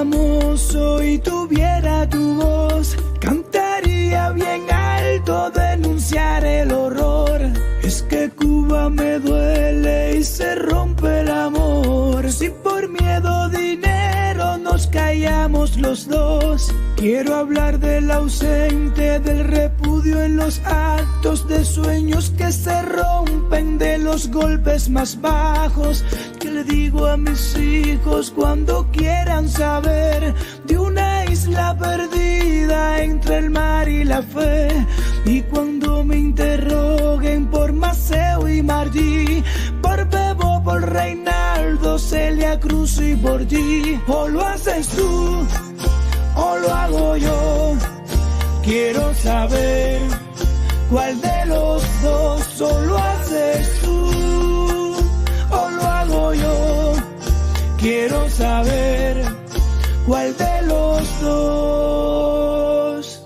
famoso y tuviera tu voz, cantaría bien alto, denunciar el horror. Es que Cuba me duele y se rompe el amor. Si por miedo, dinero nos callamos los dos. Quiero hablar del ausente, del repudio en los actos, de sueños que se rompen, de los golpes más bajos. Que le digo a mis hijos cuando quieran saber de una isla perdida entre el mar y la fe? Y cuando me interroguen por Maceo y Martí, por Bebo, por Reinaldo, Celia Cruz y por ti, o lo haces tú o lo hago yo. Quiero saber cuál de los dos, o lo haces tú o lo hago yo. Quiero saber cuál de los dos.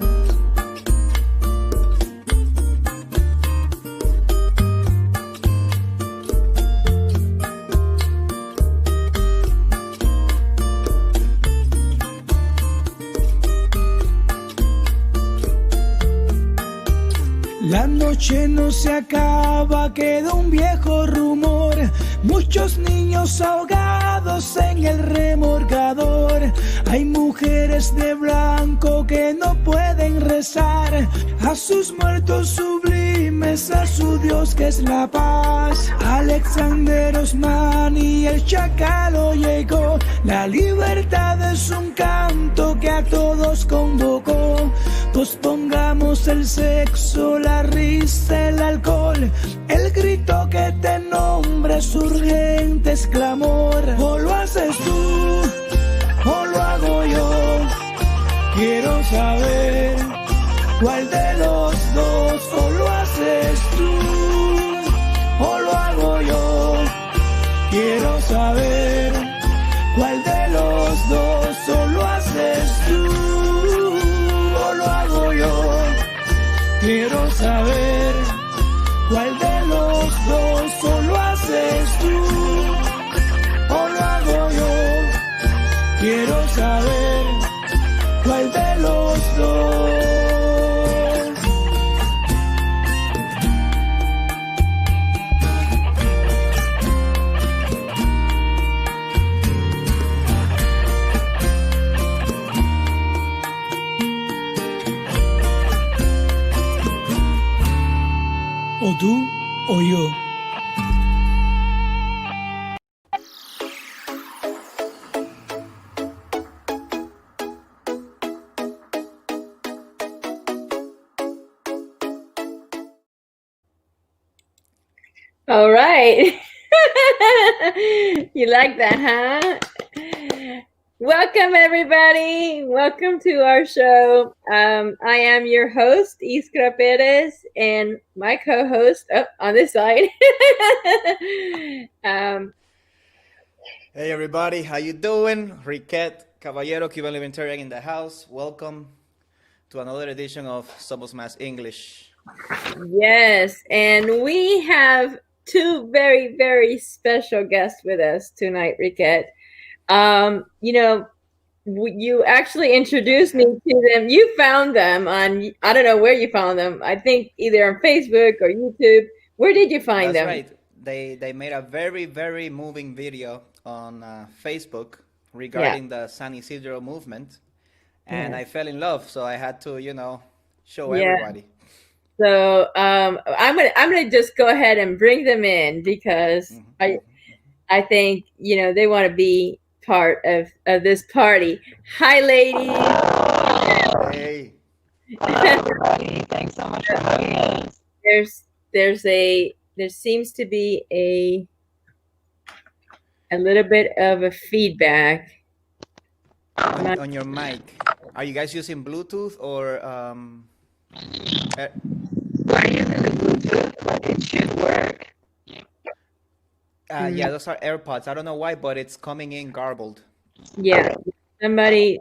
La noche no se acaba, queda un viejo rumor. Muchos niños ahogados en el remorgador. Hay mujeres de blanco que no pueden rezar a sus muertos sublimes, a su Dios que es la paz. Alexander Osman y el Chacalo llegó. La libertad es un canto que a todos convocó. Pospongamos el sexo, la risa, el alcohol, el grito que te nombra es urgente, es clamor. O lo haces tú o lo hago yo. Quiero saber cuál de los dos, o lo haces tú o lo hago yo. Quiero saber cuál de los dos, o lo haces tú o lo hago yo. Quiero saber cuál de los dos, o lo haces tú o lo hago yo. Quiero saber cuál de los dos. O tú o yo. All right. You like that, huh? Welcome, everybody. Welcome to our show. I am your host, Iskra Perez, and my co-host on this side. Hey, everybody. How you doing? Riquet Caballero, Cuban Libertarian in the house. Welcome to another edition of Somos Más English. Yes, and we have two very, very special guests with us tonight, Riquet. You know, you actually introduced me to them. You found them on, I don't know where you found them. I think either on Facebook or YouTube. Where did you find them? That's right. They made a very, very moving video on Facebook regarding the San Isidro movement. And I fell in love. So I had to, show everybody. So I'm gonna just go ahead and bring them in because I think they want to be part of this party. Hi, ladies. Hey. Hi, everybody. Thanks so much for having us. There seems to be a little bit of a feedback on your mic. Are you guys using Bluetooth or We're using the Bluetooth, but it should work. Yeah, those are AirPods. I don't know why, but it's coming in garbled. Yeah, somebody's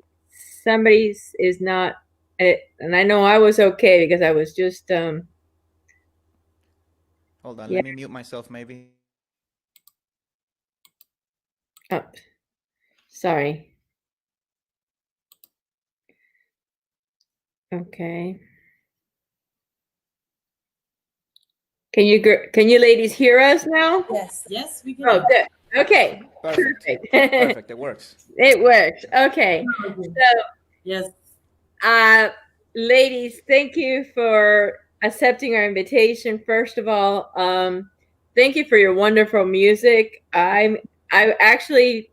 is not, and I know I was okay because I was just Hold on, let me mute myself maybe. Oh, sorry. Okay. Can you ladies hear us now? Yes, we can. Oh, good. Okay. Perfect. Perfect. It works. It works. Okay. So, yes. Ladies, thank you for accepting our invitation. First of all, thank you for your wonderful music. I actually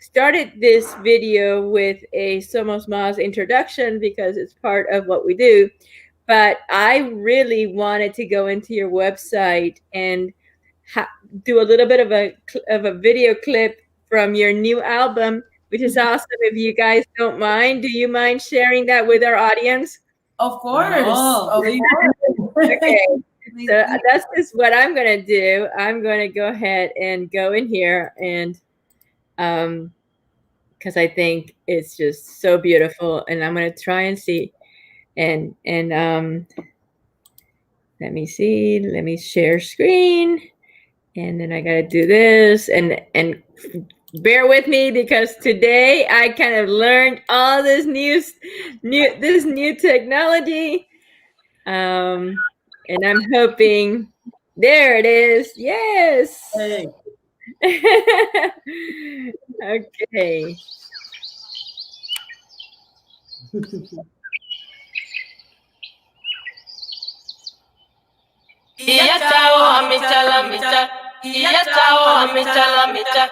started this video with a Somos Mas introduction because it's part of what we do. But I really wanted to go into your website and do a little bit of a video clip from your new album, which is awesome. If you guys don't mind, do you mind sharing that with our audience? Of course. Of course. Okay. So that's just what I'm going to do. I'm going to go ahead and go in here and because I think it's just so beautiful, and I'm going to try and see and let me see. Let me share screen. And then I got to do this and bear with me because today I kind of learned all this new technology. And I'm hoping there it is. Yes. Hey. Okay. Iyatawa mitala mita, iyatawa mitala mita,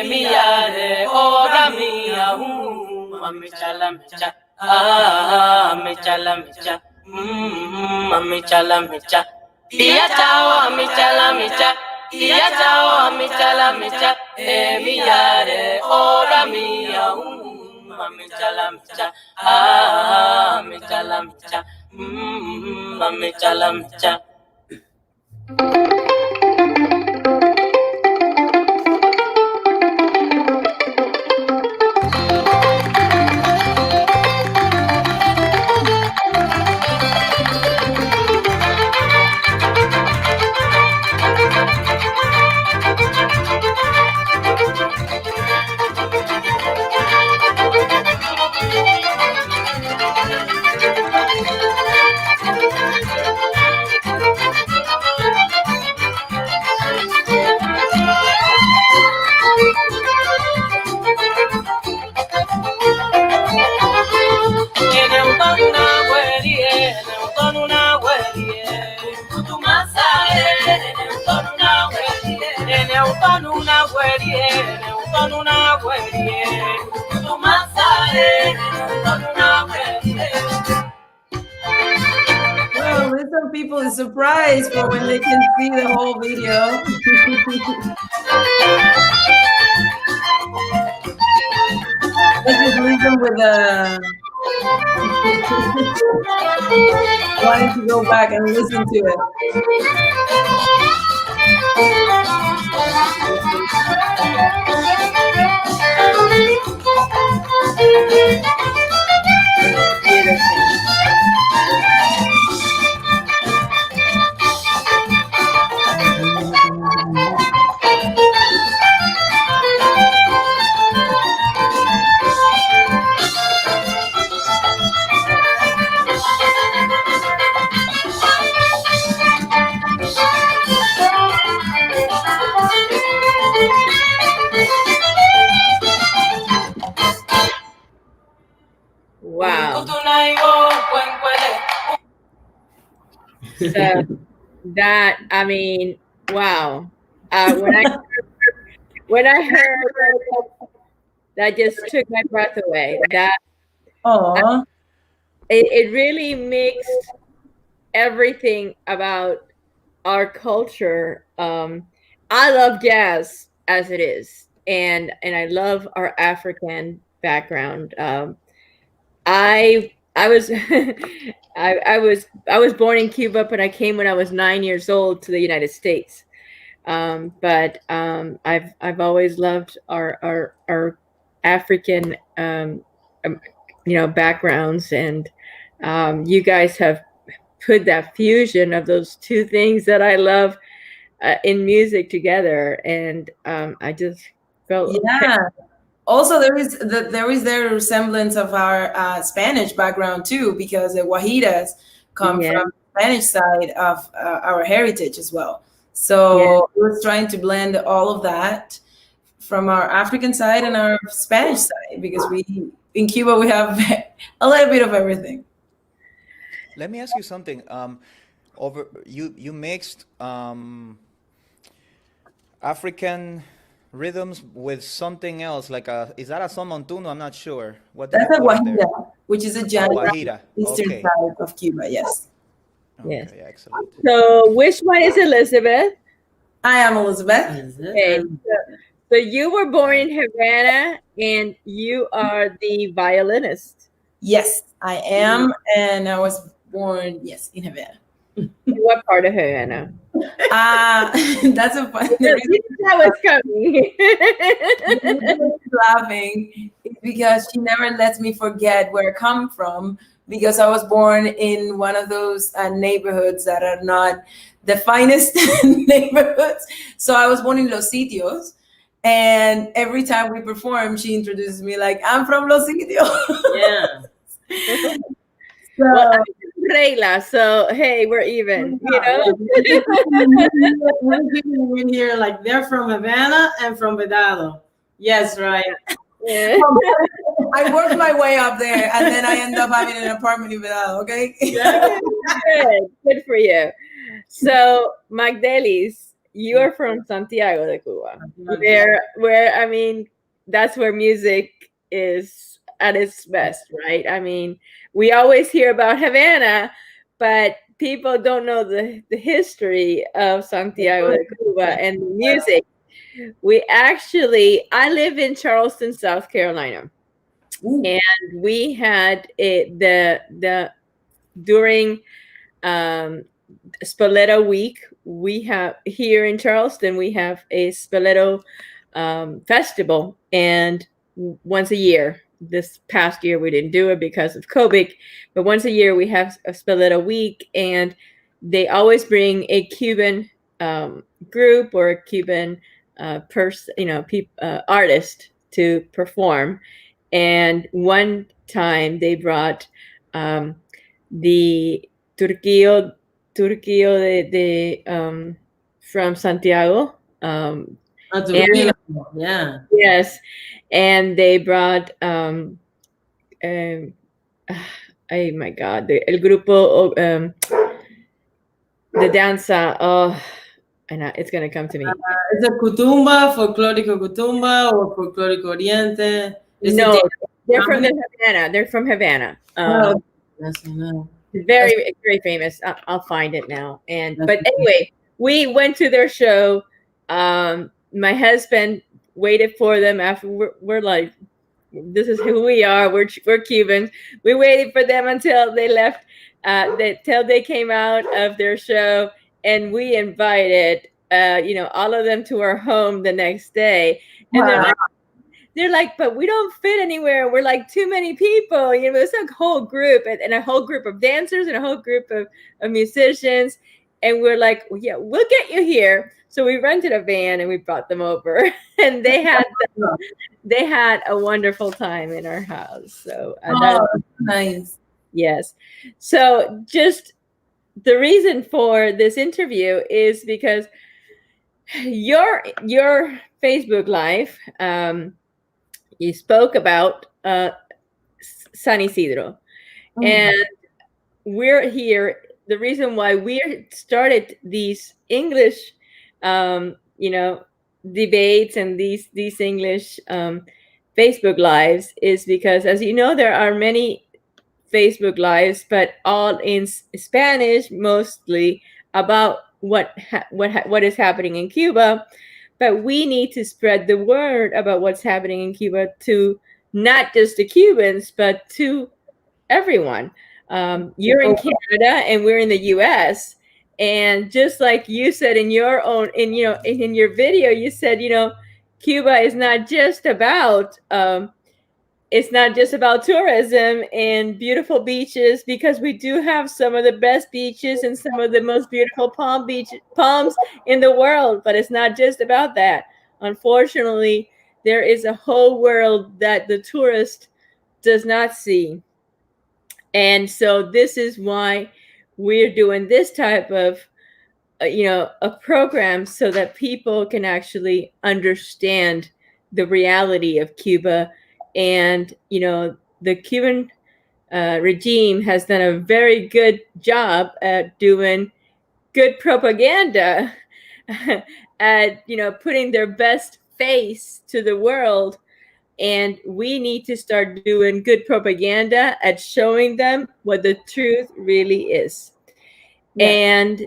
miyare ora miya mitala mita, mitala mita, mitala mita, iyatawa mitala mita, iyatawa mitala mita, miyare ora miya mitala mita, mitala mita, mitala mita. Well, some people is surprised for when they can see the whole video. Let's just leave them with wanting to go back and listen to it. Wow. So that, I mean, wow. When I heard that just took my breath away. That it really mixed everything about our culture. I love jazz as it is, and I love our African background. I was I was born in Cuba, but I came when I was 9 years old to the United States. But I've always loved our African backgrounds, and you guys have put that fusion of those two things that I love in music together, and I just felt Also, there is their resemblance of our Spanish background too, because the Guajiras come Yeah. from the Spanish side of our heritage as well. Yeah. So we're trying to blend all of that from our African side and our Spanish side, because we in Cuba we have a little bit of everything. Let me ask you something. Over you mixed African rhythms with something else, like a is that a son montuno? I'm not sure. What do you That's a call it there? Guajira, which is a Oh, genre Guajira. eastern Okay. side of Cuba. Yes, Yes. Okay, excellent. So which one is Elizabeth? I am Elizabeth. Okay. So you were born in Havana, and you are the violinist. Yes, I am, and I was born in Havana. What part of Havana? That's a fun. The reason That was coming. laughing is because she never lets me forget where I come from, because I was born in one of those neighborhoods that are not the finest neighborhoods. So I was born in Los Sitios, and every time we perform, she introduces me like, I'm from Los Sitios. Yeah. Well, I'm Regla, so hey, we're even. You know. We're in here like they're from Havana and from Vedado. Yes, right. Yeah. I worked my way up there, and then I end up having an apartment in Vedado. Okay. Good for you. So, Magdelis, you are from Santiago de Cuba, where I mean, that's where music is at its best, right? I mean, we always hear about Havana, but people don't know the history of Santiago de Cuba and the music. I live in Charleston, South Carolina. Ooh. And we had during Spoleto Week, we have here in Charleston, we have a Spoleto festival, and once a year. This past year we didn't do it because of COVID, but once a year we have a Spoleto Week, and they always bring a Cuban group or a Cuban artist to perform. And one time they brought the Turquillo from Santiago. Yeah. Yes, and they brought oh my God, el grupo the danza. Oh, and it's gonna come to me. Is it Kutumba, Folclórico Kutumba, or Folclórico Oriente? No, they're from Havana. They're from Havana. Very, very famous. I'll find it now. But anyway, we went to their show. My husband waited for them after we're like, this is who we are. We're Cubans. We waited for them until they left, till they came out of their show, and we invited, all of them to our home the next day. And they're like, but we don't fit anywhere. We're like too many people. It's a whole group, and a whole group of dancers and a whole group of musicians. And we're like, well, yeah, we'll get you here. So we rented a van and we brought them over, and they had a wonderful time in our house. So Nice. Yes. So just the reason for this interview is because your Facebook Live, you spoke about San Isidro, and we're here. The reason why we started these English, debates and these English Facebook Lives is because, as you know, there are many Facebook Lives, but all in Spanish, mostly about what is happening in Cuba. But we need to spread the word about what's happening in Cuba to not just the Cubans, but to everyone. You're in Canada and we're in the U.S. And just like you said in your video, you said, Cuba is not just about tourism and beautiful beaches, because we do have some of the best beaches and some of the most beautiful palms in the world. But it's not just about that. Unfortunately, there is a whole world that the tourist does not see. And so this is why we're doing this type of a program, so that people can actually understand the reality of Cuba. And the Cuban regime has done a very good job at doing good propaganda, at putting their best face to the world. And we need to start doing good propaganda at showing them what the truth really is. Yeah. And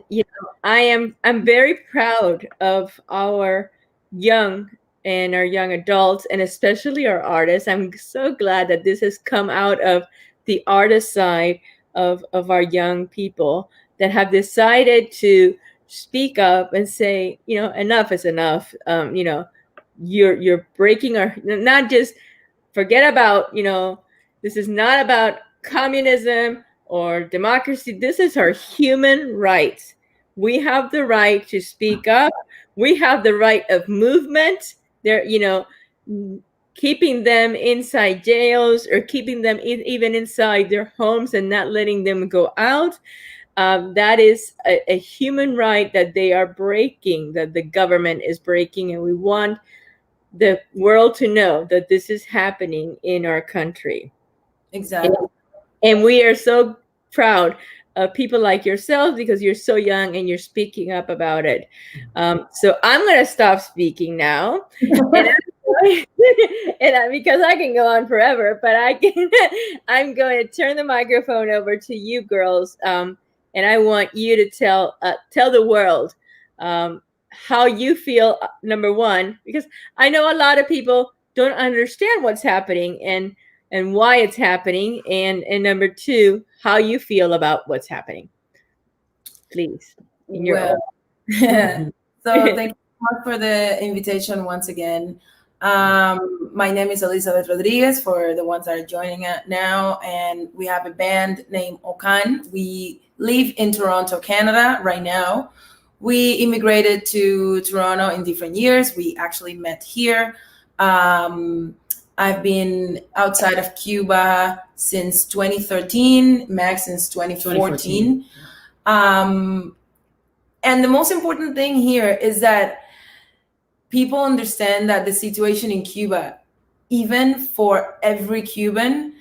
I'm very proud of our young adults, and especially our artists. I'm so glad that this has come out of the artist side of our young people that have decided to speak up and say, enough is enough. You're breaking our, not just forget about, this is not about communism or democracy. This is our human rights. We have the right to speak up. We have the right of movement. They're, keeping them inside jails or keeping them even inside their homes and not letting them go out. That is a human right that they are breaking, that the government is breaking. And we want the world to know that this is happening in our country. Exactly. And we are so proud of people like yourself, because you're so young and you're speaking up about it. So I'm going to stop speaking now. And because I can go on forever, but I'm going to turn the microphone over to you girls. And I want you to tell the world how you feel, number one, because I know a lot of people don't understand what's happening and why it's happening, and number two, how you feel about what's happening. Please. So thank you so much for the invitation once again. My name is Elizabeth Rodriguez, for the ones that are joining us now, and we have a band named OKAN. We live in Toronto, Canada right now. We immigrated to Toronto in different years. We actually met here. I've been outside of Cuba since 2013, Max since 2014. And the most important thing here is that people understand that the situation in Cuba, even for every Cuban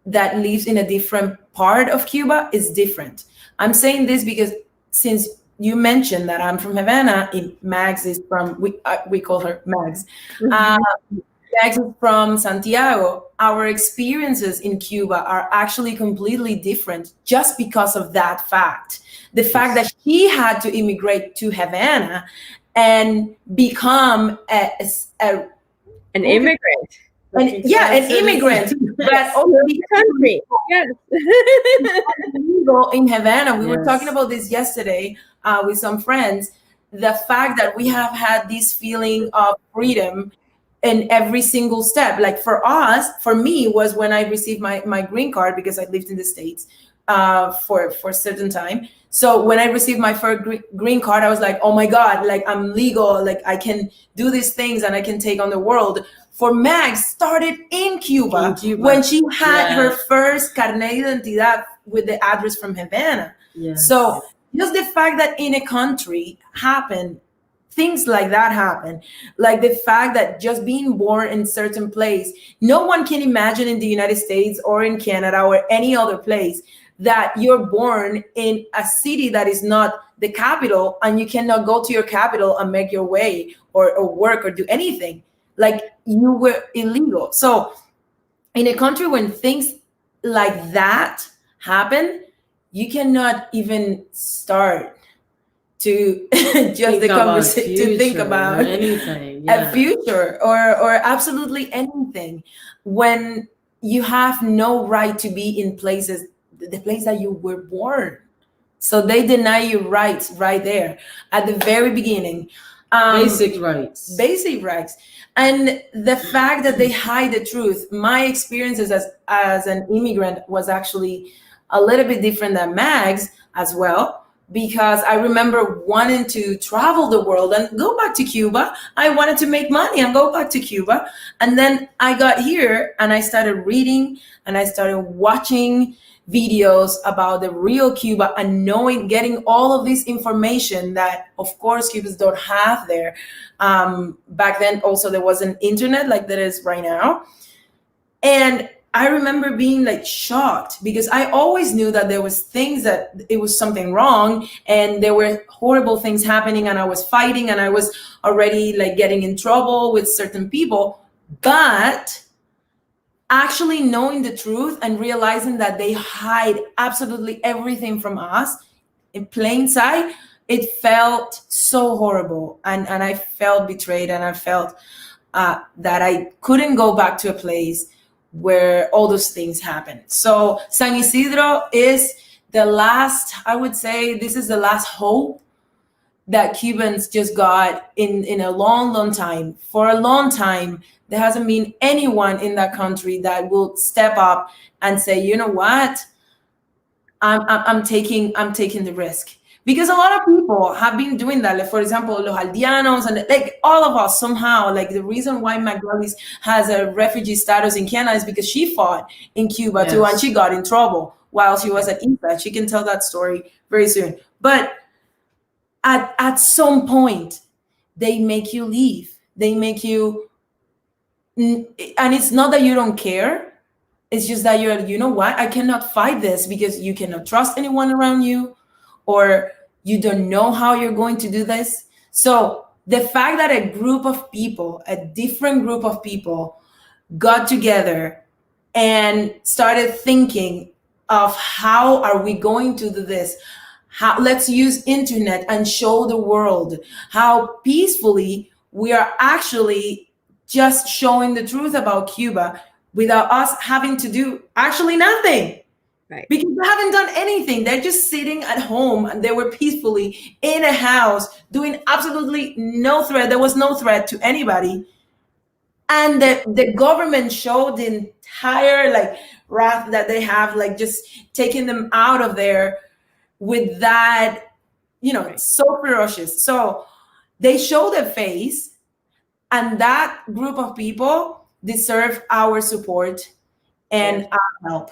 that lives in a different part of Cuba, is different. I'm saying this because since you mentioned that I'm from Havana, Max is from, we call her Max. Max is from Santiago. Our experiences in Cuba are actually completely different just because of that fact. The fact that she had to immigrate to Havana and become an immigrant. An immigrant, but also the country. Yes. In Havana, we were talking about this yesterday with some friends. The fact that we have had this feeling of freedom in every single step. Like for me, was when I received my green card, because I lived in the States for a certain time. So when I received my first green card, I was like, oh my God, like I'm legal, like I can do these things and I can take on the world. For Max, started in Cuba when she had her first carnet de identidad with the address from Havana. So just the fact that in a country things like that happen, like the fact that just being born in certain place, no one can imagine in the United States or in Canada or any other place that you're born in a city that is not the capital and you cannot go to your capital and make your way or work or do anything. Like you were illegal. So in a country when things like that happen, you cannot even start to just the conversation to think about anything, a future or absolutely anything, when you have no right to be in the place that you were born. So they deny you rights right there at the very beginning. Basic rights. And the fact that they hide the truth. My experiences as an immigrant was actually a little bit different than Mag's as well, because I remember wanting to travel the world and go back to Cuba. I wanted to make money and go back to Cuba. And then I got here and I started reading and I started watching videos about the real Cuba and getting all of this information that, of course, Cubans don't have there. Back then, also, there wasn't internet like there is right now. And I remember being like shocked because I always knew that there was things that it was something wrong and there were horrible things happening and I was fighting and I was already like getting in trouble with certain people. But actually knowing the truth and realizing that they hide absolutely everything from us in plain sight, it felt so horrible. And I felt betrayed and I felt that I couldn't go back to a place where all those things happen. So San Isidro is the last, I would say, this is the last hope that Cubans just got in a long, long time. For a long time, there hasn't been anyone in that country that will step up and say, you know what, I'm taking the risk. Because a lot of people have been doing that. Like, for example, Los Aldeanos and like all of us somehow, like the reason why McGillis has a refugee status in Canada is because she fought in Cuba too, and she got in trouble while she was at INTA. She can tell that story very soon. But at some point, they make you leave. They make you, and it's not that you don't care. It's just that you're, you know what, I cannot fight this because you cannot trust anyone around you, or you don't know how you're going to do this. So the fact that a group of people, a different group of people, got together and started thinking of how are we going to do this? Let's use internet and show the world how peacefully we are actually just showing the truth about Cuba without us having to do actually nothing. Right. Because they haven't done anything. They're just sitting at home and they were peacefully in a house doing absolutely no threat. There was no threat to anybody. And the government showed the entire like wrath that they have, like just taking them out of there with that, right. So ferocious. So they show their face, and that group of people deserve our support and our help.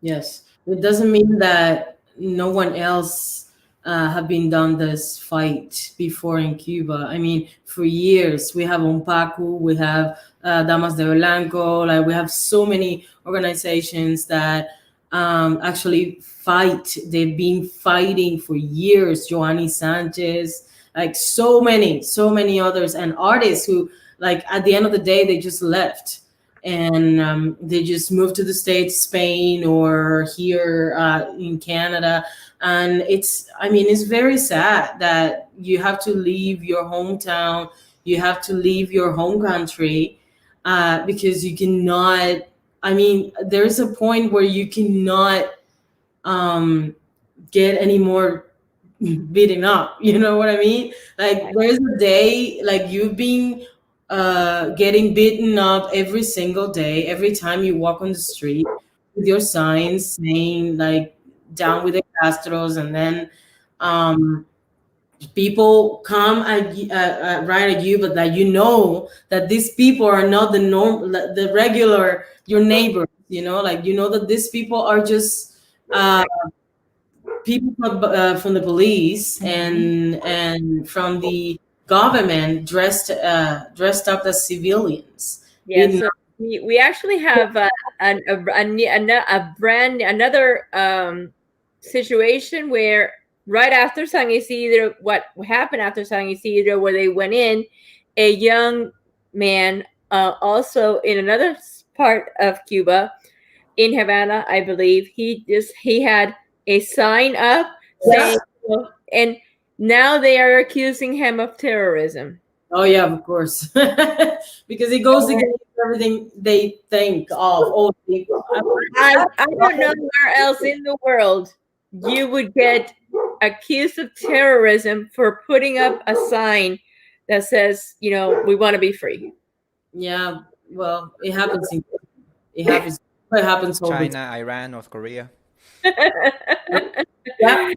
Yes. It doesn't mean that no one else have been done this fight before in Cuba. I mean, for years, we have UNPACU, we have Damas de Blanco, like we have so many organizations that actually fight. They've been fighting for years. Joanny Sanchez, like so many others, and artists who, like, at the end of the day, they just left. And they just moved to the States, Spain, or here in Canada. And it's very sad that you have to leave your hometown, you have to leave your home country because you cannot, there's a point where you cannot get any more beaten up, you know what I mean? Like there's a day, like you've been getting beaten up every single day, every time you walk on the street with your signs saying like down with the Castros, and then people come right at you, but that you know that these people are not the regular your neighbor, like that these people are just people from the police and from the government dressed up as civilians. Yeah, so we actually have another situation where right after San Isidro, what happened after San Isidro, where they went in, a young man also in another part of Cuba, in Havana, I believe, he had a sign up saying, and now they are accusing him of terrorism. Oh yeah, of course, because it goes against everything they think of old people. I don't know where else in the world you would get accused of terrorism for putting up a sign that says, we want to be free. Yeah, well, it happens. It happens. It happens. China, Iran, North Korea. Yeah,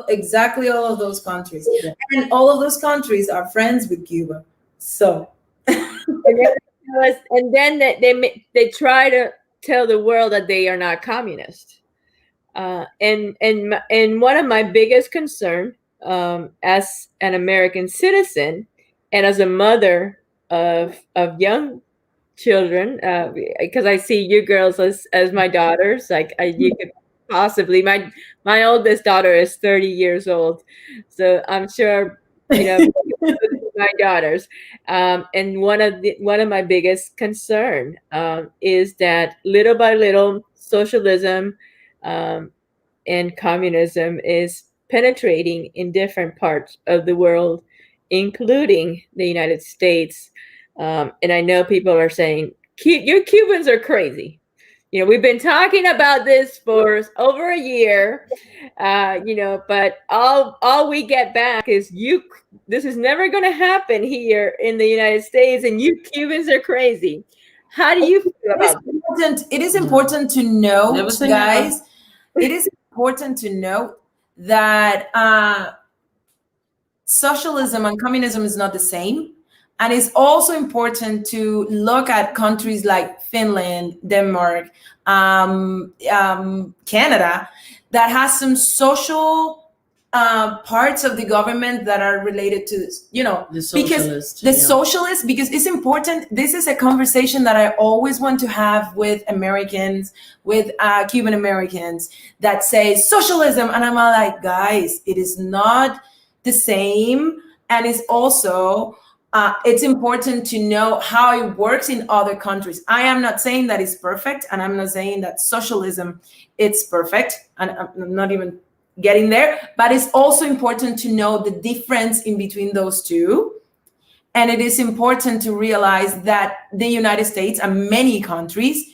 exactly all of those countries, and all of those countries are friends with Cuba. So, and then they try to tell the world that they are not communist. And one of my biggest concern, as an American citizen and as a mother of young children, because I see you girls as my daughters. Like you could possibly, my oldest daughter is 30 years old, so I'm sure my daughters. And one of my biggest concern is that little by little socialism and communism is penetrating in different parts of the world, including the United States. And I know people are saying, you Cubans are crazy. We've been talking about this for over a year, but all we get back is this is never going to happen here in the United States, and you Cubans are crazy. How do you feel about it? It is important to note, guys, it is important to note that socialism and communism is not the same. And it's also important to look at countries like Finland, Denmark, Canada, that has some social parts of the government that are related to this, the socialist, because it's important. This is a conversation that I always want to have with Americans, with Cuban Americans, that say socialism. And I'm like, guys, it is not the same. And it's also... it's important to know how it works in other countries. I am not saying that it's perfect, and I'm not saying that socialism it's perfect, and I'm not even getting there. But it's also important to know the difference in between those two. And it is important to realize that the United States and many countries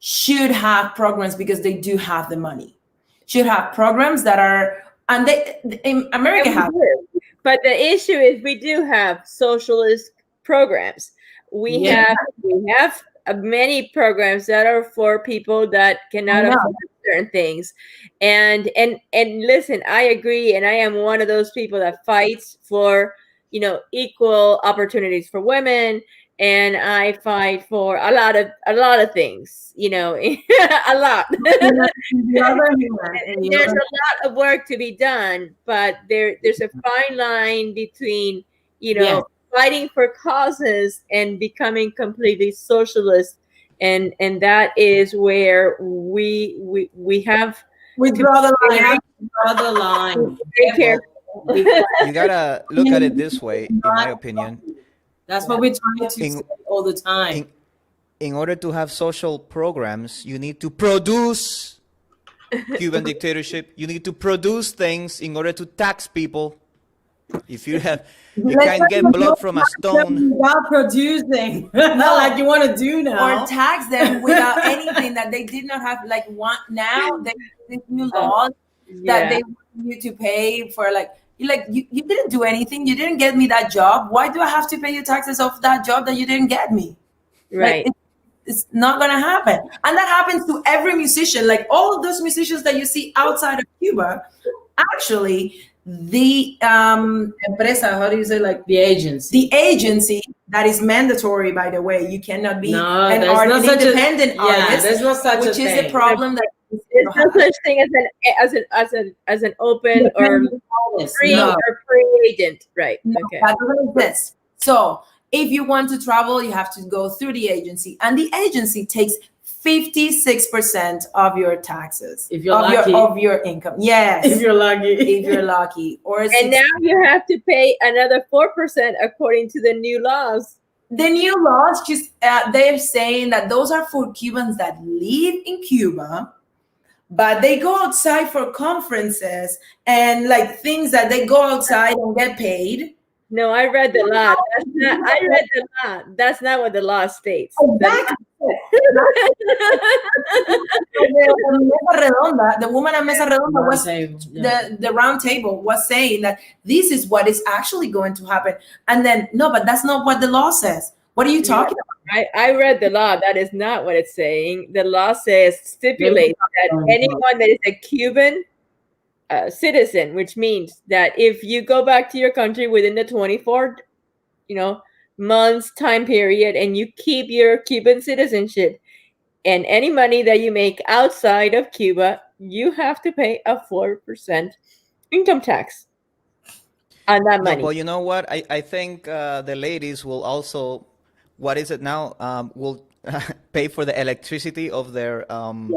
should have programs, because they do have the money, should have programs that are, and in America have. But the issue is we do have socialist programs. We have many programs that are for people that cannot afford certain things. And listen, I agree, and I am one of those people that fights for equal opportunities for women, and I fight for a lot of things, a lot. There's a lot of work to be done, but there's a fine line between, fighting for causes and becoming completely socialist, and that is where we have draw the line. Draw the line. Be careful. You gotta look at it this way, in my opinion. That's what we're trying to say all the time. In order to have social programs, you need to produce Cuban dictatorship. You need to produce things in order to tax people. If you can't get blood from a stone without producing, not like you want to do now, or tax them without anything that they did not have. Like now, they this new law that they want you to pay for, you didn't do anything. You didn't get me that job. Why do I have to pay you taxes of that job that you didn't get me? Right. It's not going to happen. And that happens to every musician. Like all of those musicians that you see outside of Cuba, actually, the empresa, how do you say, the agency that is mandatory, by the way. You cannot be an independent artist. There's no such which is the problem that there's no such thing as an open or free agent, right? No, okay. That doesn't exist. So if you want to travel, you have to go through the agency, and the agency takes 56% of your taxes, if you're lucky, of your income. Yes, if you're lucky, and now you have to pay another 4% according to the new laws. The new laws, they're saying that those are for Cubans that live in Cuba, but they go outside for conferences and things that they go outside and get paid. No, I read the law. I read the law. That's not what the law states. Exactly. The woman at Mesa Redonda was the round table was saying that this is what is actually going to happen. And then, no, but that's not what the law says. What are you talking about? I read the law. That is not what it's saying. The law stipulates that anyone that is a Cuban citizen, which means that if you go back to your country within the 24, months time period, and you keep your Cuban citizenship, and any money that you make outside of Cuba, you have to pay a 4% income tax on that money. No, but you know what? I think the ladies will also, what is it now? Will pay for the electricity of their family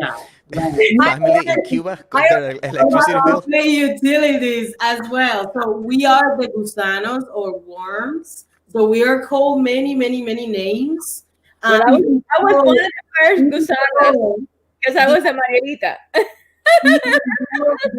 in Cuba. Their electricity bill. Pay utilities as well. So we are the gusanos or worms. So we are called many, many, many names. I was one of the first gusanos because I was a Margarita. They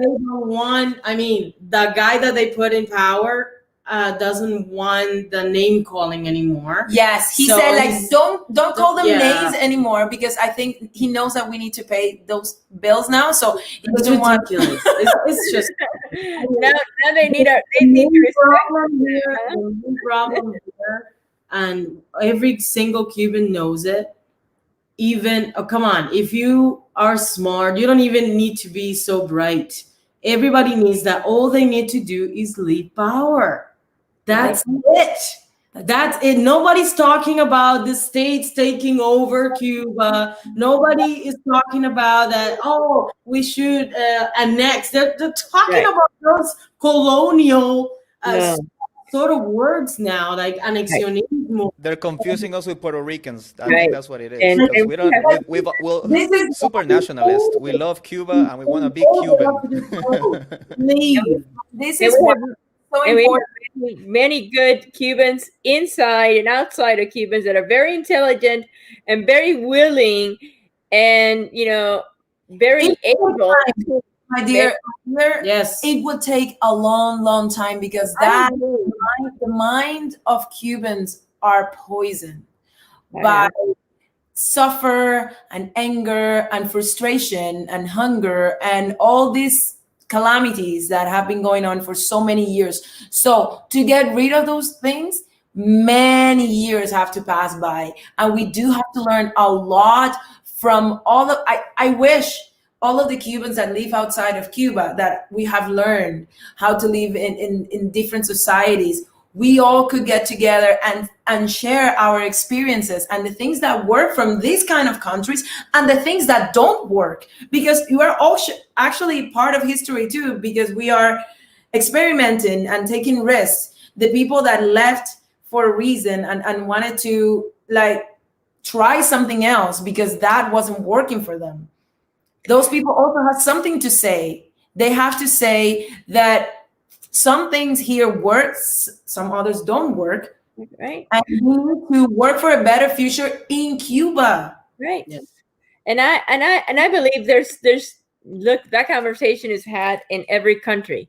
don't want, the guy that they put in power doesn't want the name calling anymore. Yes, he said don't call them names anymore, because I think he knows that we need to pay those bills now. So he doesn't want. It's just now they need to respect. Problem here, and every single Cuban knows it. Even come on, if you are smart, you don't even need to be so bright. Everybody needs that. All they need to do is leave power. That's it. That's it. Nobody's talking about the states taking over Cuba. Nobody is talking about that. Oh, we should annex. They're talking about those colonial sort of words now, like annexionismo. They're confusing us with Puerto Ricans. I think that's what it is. Because we don't. We're super nationalist. We love Cuba and we want to be Cuban. This is what. So important. Many good Cubans inside and outside of Cubans that are very intelligent and very willing and very able. My dear, yes, it would take a long, long time, because the mind of Cubans are poisoned by suffer and anger and frustration and hunger and all these calamities that have been going on for so many years. So to get rid of those things, many years have to pass by, and we do have to learn a lot from all of. I wish all of the Cubans that live outside of Cuba, that we have learned how to live in different societies, we all could get together and share our experiences and the things that work from these kind of countries and the things that don't work, because you are all actually part of history too, because we are experimenting and taking risks. The people that left for a reason and wanted to try something else because that wasn't working for them. Those people also have something to say. They have to say that some things here work, some others don't work. Right. And we need to work for a better future in Cuba. Right. Yes. And I believe there's look, that conversation is had in every country.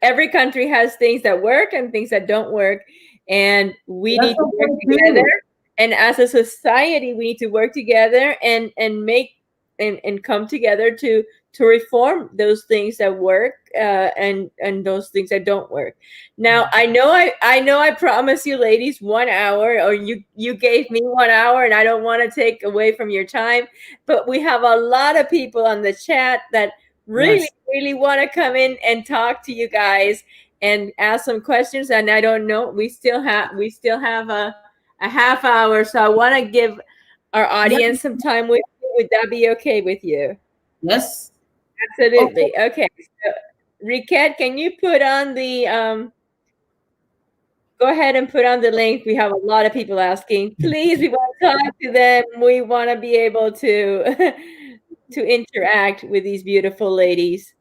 Every country has things that work and things that don't work, and we need to work together. And as a society, we need to work together and make and come together to reform those things that work and those things that don't work. Now, I know I promised you ladies 1 hour, or you gave me 1 hour, and I don't want to take away from your time, but we have a lot of people on the chat that really want to come in and talk to you guys and ask some questions. And I don't know, we still have a half hour, so I want to give our audience some time with you. Would that be okay with you? Yes. Absolutely. Okay. So, Riquette, can you put on the go ahead and put on the link? We have a lot of people asking. Please, we want to talk to them. We want to be able to to interact with these beautiful ladies.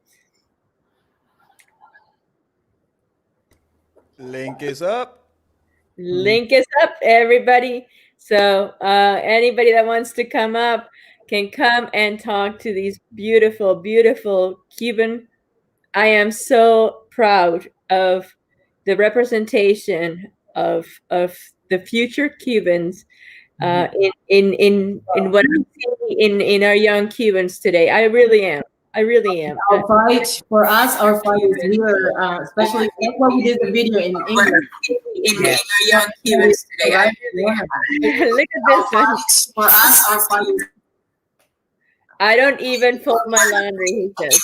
Link is up. Link is up, everybody. So anybody that wants to come up can come and talk to these beautiful, beautiful Cuban. I am so proud of the representation of the future Cubans in what I'm seeing in our young Cubans today. I really am. Our fight for us, our fight is here, especially that's why we did the video in English. in our young Cubans today. Look at this one. For us, our party. I don't even fold my laundry, he says.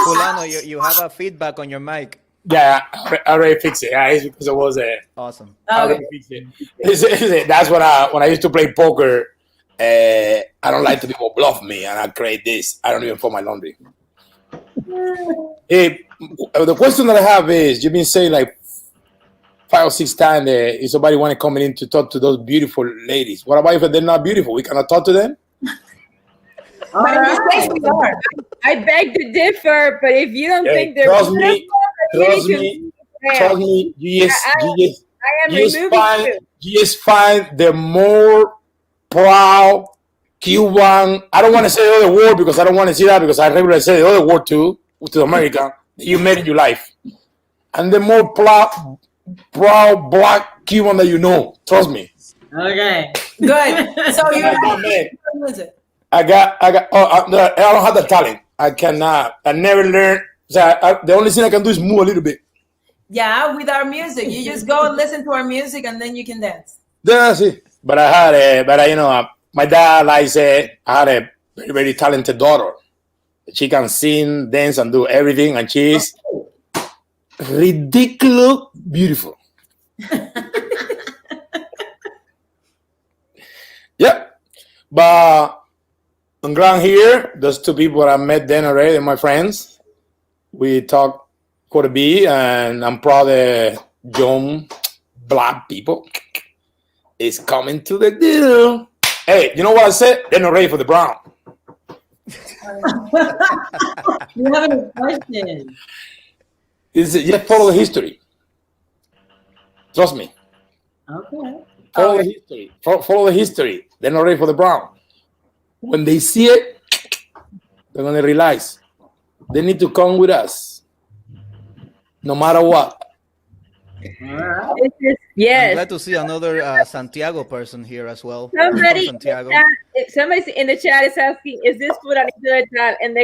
Fulano, you have a feedback on your mic. Yeah, I already fixed it. Yeah, it's because it was Awesome. I already fixed it. That's when I used to play poker. I don't like to people bluff me, and I create this. I don't even fold my laundry. Hey, the question that I have is, you've been saying like 5 or 6 times if somebody want to come in to talk to those beautiful ladies. What about if they're not beautiful? We cannot talk to them? But in this case, we are. I beg to differ, but if you don't think they're trust me, you just find the more proud Cuban. I don't want to say the other word because I don't want to see that, because I regularly say the other word too to America that you met in your life, and the more proud black Cuban that you know. Trust me. Okay. Good. So you I don't have the talent. I cannot. I never learned. So the only thing I can do is move a little bit. Yeah, with our music, you just go and listen to our music, and then you can dance. That's it. But I had my dad, like said, I had a very, very talented daughter. She can sing, dance, and do everything, and she's ridiculous beautiful. Yeah. But I'm glad here. Those 2 people I met then already, they're my friends. We talk quite a bit, and I'm proud that young black people is coming to the deal. Hey, you know what I said? They're not ready for the brown. You have any question? Just follow the history. Trust me. Okay. Follow the history. Follow the history. They're not ready for the brown. When they see it, they're going to realize they need to come with us, no matter what. Yes. I'm glad to see another Santiago person here as well. Somebody Santiago. Somebody in the chat is asking, "Is this Furanito de Tal?" And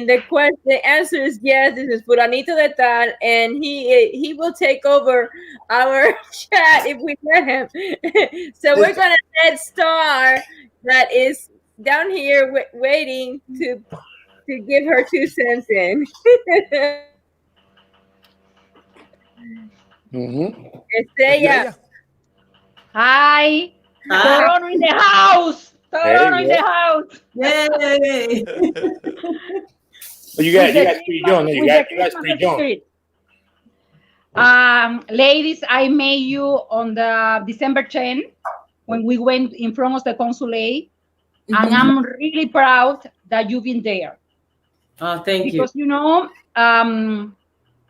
the answer is yes. This is Furanito de Tal, and he will take over our chat if we let him. So we're gonna let Star, that is down here waiting to give her 2 cents in. Estrella. Hi. Toronto in the house. Toronto in the house. Yay. So you guys pretty young. You guys pretty young. Ladies, I met you on the December 10 when we went in front of the consulate, and I'm really proud that you've been there. Thank you. Because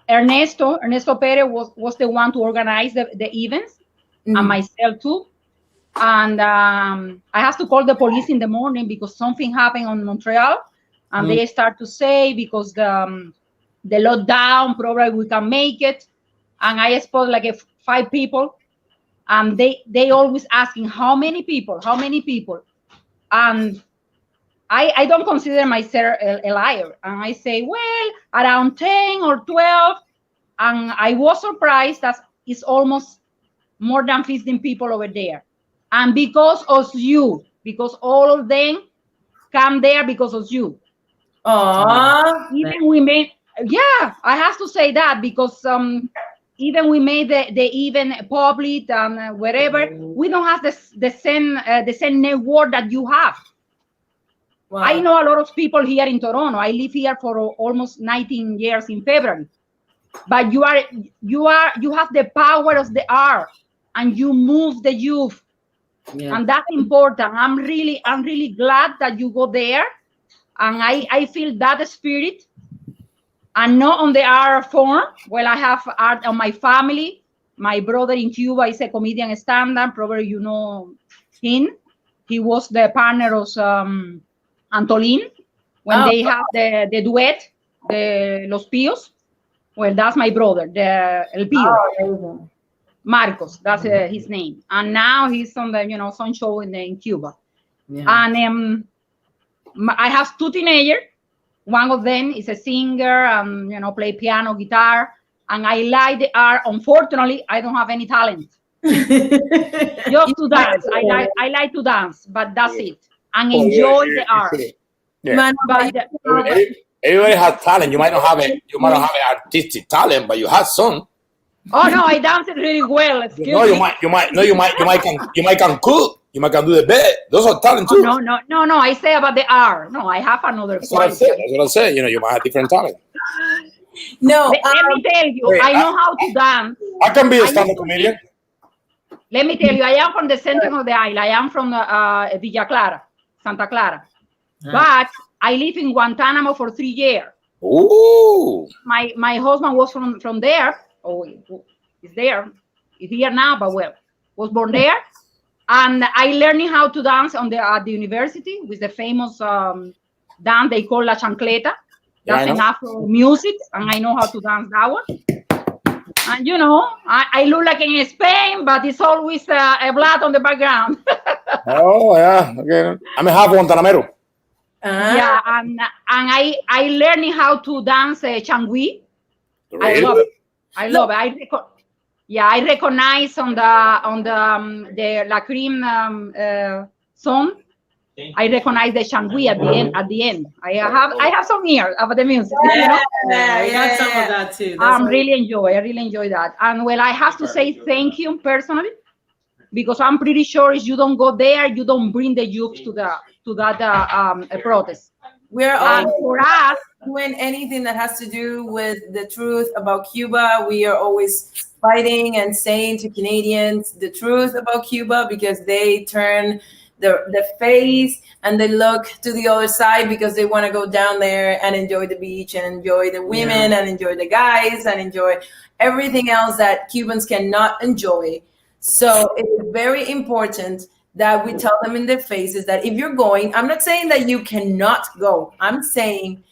Ernesto Perez was the one to organize the events, and myself too. And I have to call the police in the morning because something happened on Montreal, and they start to say because the lockdown, probably we can make it. And I spoke like 5 people, and they always asking how many people. And I don't consider myself a liar. And I say, well, around 10 or 12. And I was surprised that it's almost more than 15 people over there. And because of you, because all of them come there because of you. Even we made, I have to say that because even we made the event public and wherever, we don't have the same network that you have. Wow. I know a lot of people here in Toronto. I live here for almost 19 years in February. But you have the power of the art, and you move the youth, and that's important. I'm really glad that you go there, and I feel that spirit, and not on the art form. Well, I have art on my family. My brother in Cuba is a comedian stand-up. Probably you know him. He was the partner of Antolin when they have the duet, the Los Pios. Well, that's my brother, El Pio. Marcos, that's his name. And now he's on the, some show in Cuba. Yeah. And I have 2 teenagers. One of them is a singer and, play piano, guitar. and I like the art. Unfortunately, I don't have any talent. Just to dance. I like to dance, but that's it. And enjoy the art. Yeah. But Everybody has talent. You might not have it. You might not have an artistic talent, but you have some. oh no, I dance it really well. Excuse me. You might can cook. You might can do the bed. Those are talent too. Oh, no. I say about the art. No, I have another. That's what I said. That's what I said. You know, you might have different talent. No, let me tell you, I know how to dance. I can be a stand-up comedian. Let me tell you, I am from the center of the island. I am from Villa Clara, Santa Clara. But I live in Guantanamo for 3 years. Ooh. My husband was from there. Oh, he's there. He's here now, but well, was born there. And I learning how to dance at the university with the famous dance they call La Chancleta. That's an Afro music, and I know how to dance that one. And you know, I look like in Spain, but it's always a blood on the background. Oh yeah, okay. I'm a half Guantanamero. Yeah, and I learning how to dance changui. Really? I love it. I recognize on the La Crime song. I recognize the changui at the end. I have some ears about the music. Yeah, we got some of that too. I really enjoy that. And well, I have to say thank you personally, because I'm pretty sure if you don't go there, you don't bring the youth to that protest. We're all for us doing anything that has to do with the truth about Cuba. We are always fighting and saying to Canadians the truth about Cuba, because they turn the face and they look to the other side because they want to go down there and enjoy the beach and enjoy the women and enjoy the guys and enjoy everything else that Cubans cannot enjoy. So it's very important that we tell them in their faces that if you're going, I'm not saying that you cannot go. I'm saying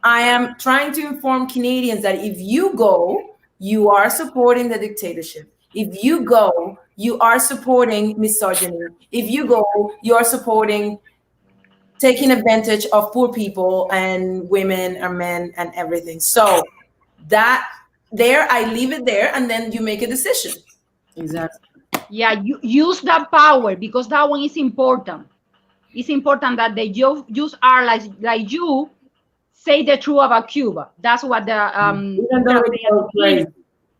I am trying to inform Canadians that if you go, you are supporting the dictatorship. If you go, you are supporting misogyny. If you go, you are supporting taking advantage of poor people and women and men and everything. So that there, I leave it there, and then you make a decision. Exactly. Yeah, you use that power, because that one is important. It's important that the youth are like you say the truth about Cuba. That's what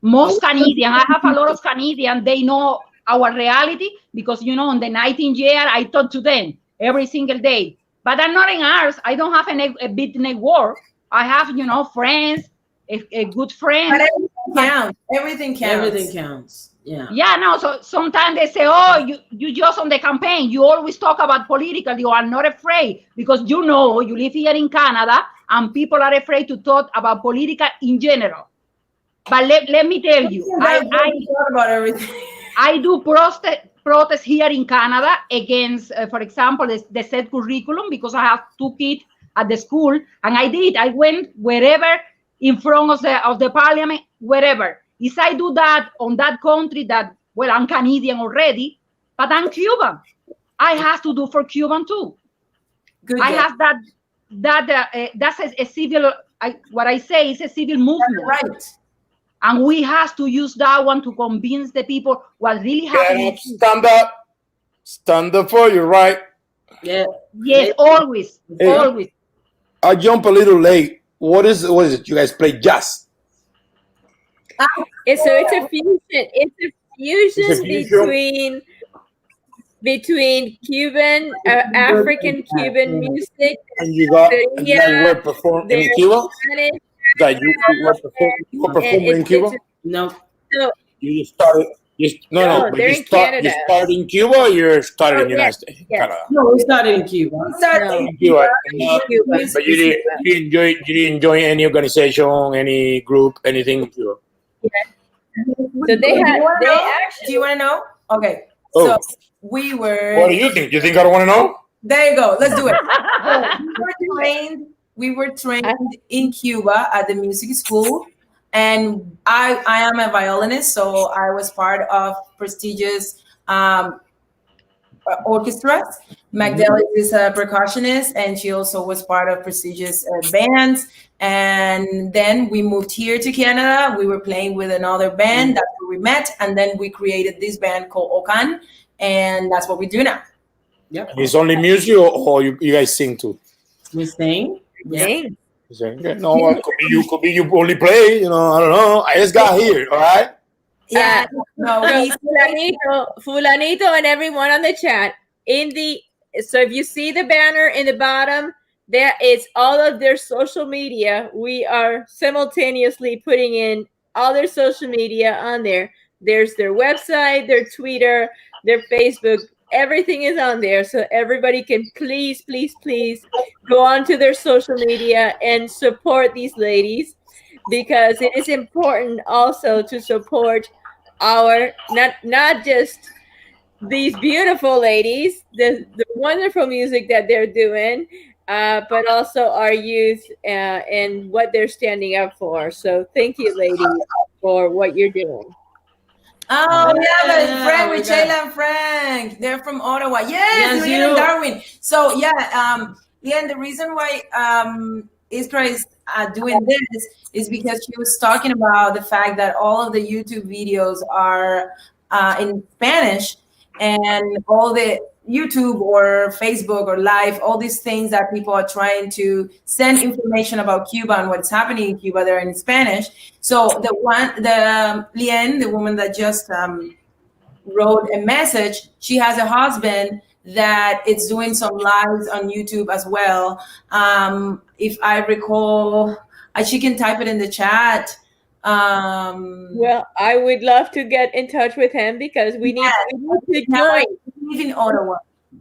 most Canadian, I have a lot of Canadian, they know our reality, because, you know, on the 19th year, I talk to them every single day. But I'm not in ours. I don't have a big network. I have, you know, friends, a good friend. But everything counts. Everything counts. Everything counts. Yeah. Yeah, no, so sometimes they say, oh, you just on the campaign, you always talk about political, you are not afraid, because you know, you live here in Canada, and people are afraid to talk about political in general. But let me tell you, I talk about everything. I do protest here in Canada against, for example, the set curriculum, because I have 2 kids at the school, and I went wherever in front of the parliament, wherever. If I do that on that country that, well, I'm Canadian already, but I'm Cuban, I have to do for Cuban too. I have that's a civil, what I say is a civil movement. That's right. And we have to use that one to convince the people what really happened. Stand up for your right. Yeah. Yes, always, always. I jump a little late. What is it? You guys play jazz? It's a fusion. It's a fusion between Cuban, African Cuban music. And you were performing in Cuba? That you were performing in Cuba? No. So, you started. No. They're in Canada. You started in Cuba, or you started in the United States? Yes. Canada. No, we started in Cuba. In Cuba. But you didn't join any organization, any group, anything in Cuba? So they actually. Do you want to know? Okay. Oh. So we were. What do you think? You think I don't want to know? There you go. Let's do it. We were trained in Cuba at the music school, and I am a violinist, so I was part of prestigious orchestras. Magdalena is a percussionist, and she also was part of prestigious bands. And then we moved here to Canada. We were playing with another band. That's where we met, and then we created this band called OKAN, and that's what we do now. Yep. It's only music, or you guys sing too? We sing. Yeah. Dang. No, could be you only play. I don't know. I just got here. All right. Yeah. No, So Fulanito, and everyone on the chat. So if you see the banner in the bottom, there is all of their social media. We are simultaneously putting in all their social media on there. There's their website, their Twitter, their Facebook. Everything is on there. So everybody can please go onto their social media and support these ladies, because it is important also to support our not just these beautiful ladies, the wonderful music that they're doing, but also our youth and what they're standing up for. So thank you, ladies, for what you're doing. Oh, yeah, Frank, with Shayla and Frank. They're from Ottawa. Yes, Leanne and Darwin. So, Leanne, the reason why Iskra is doing this is because she was talking about the fact that all of the YouTube videos are in Spanish, and all the YouTube or Facebook or live, all these things that people are trying to send information about Cuba and what's happening in Cuba, they're in Spanish. So Liane, the woman that just wrote a message, she has a husband that is doing some lives on YouTube as well. If I recall, she can type it in the chat. Well, I would love to get in touch with him, because we need to join. In Ottawa.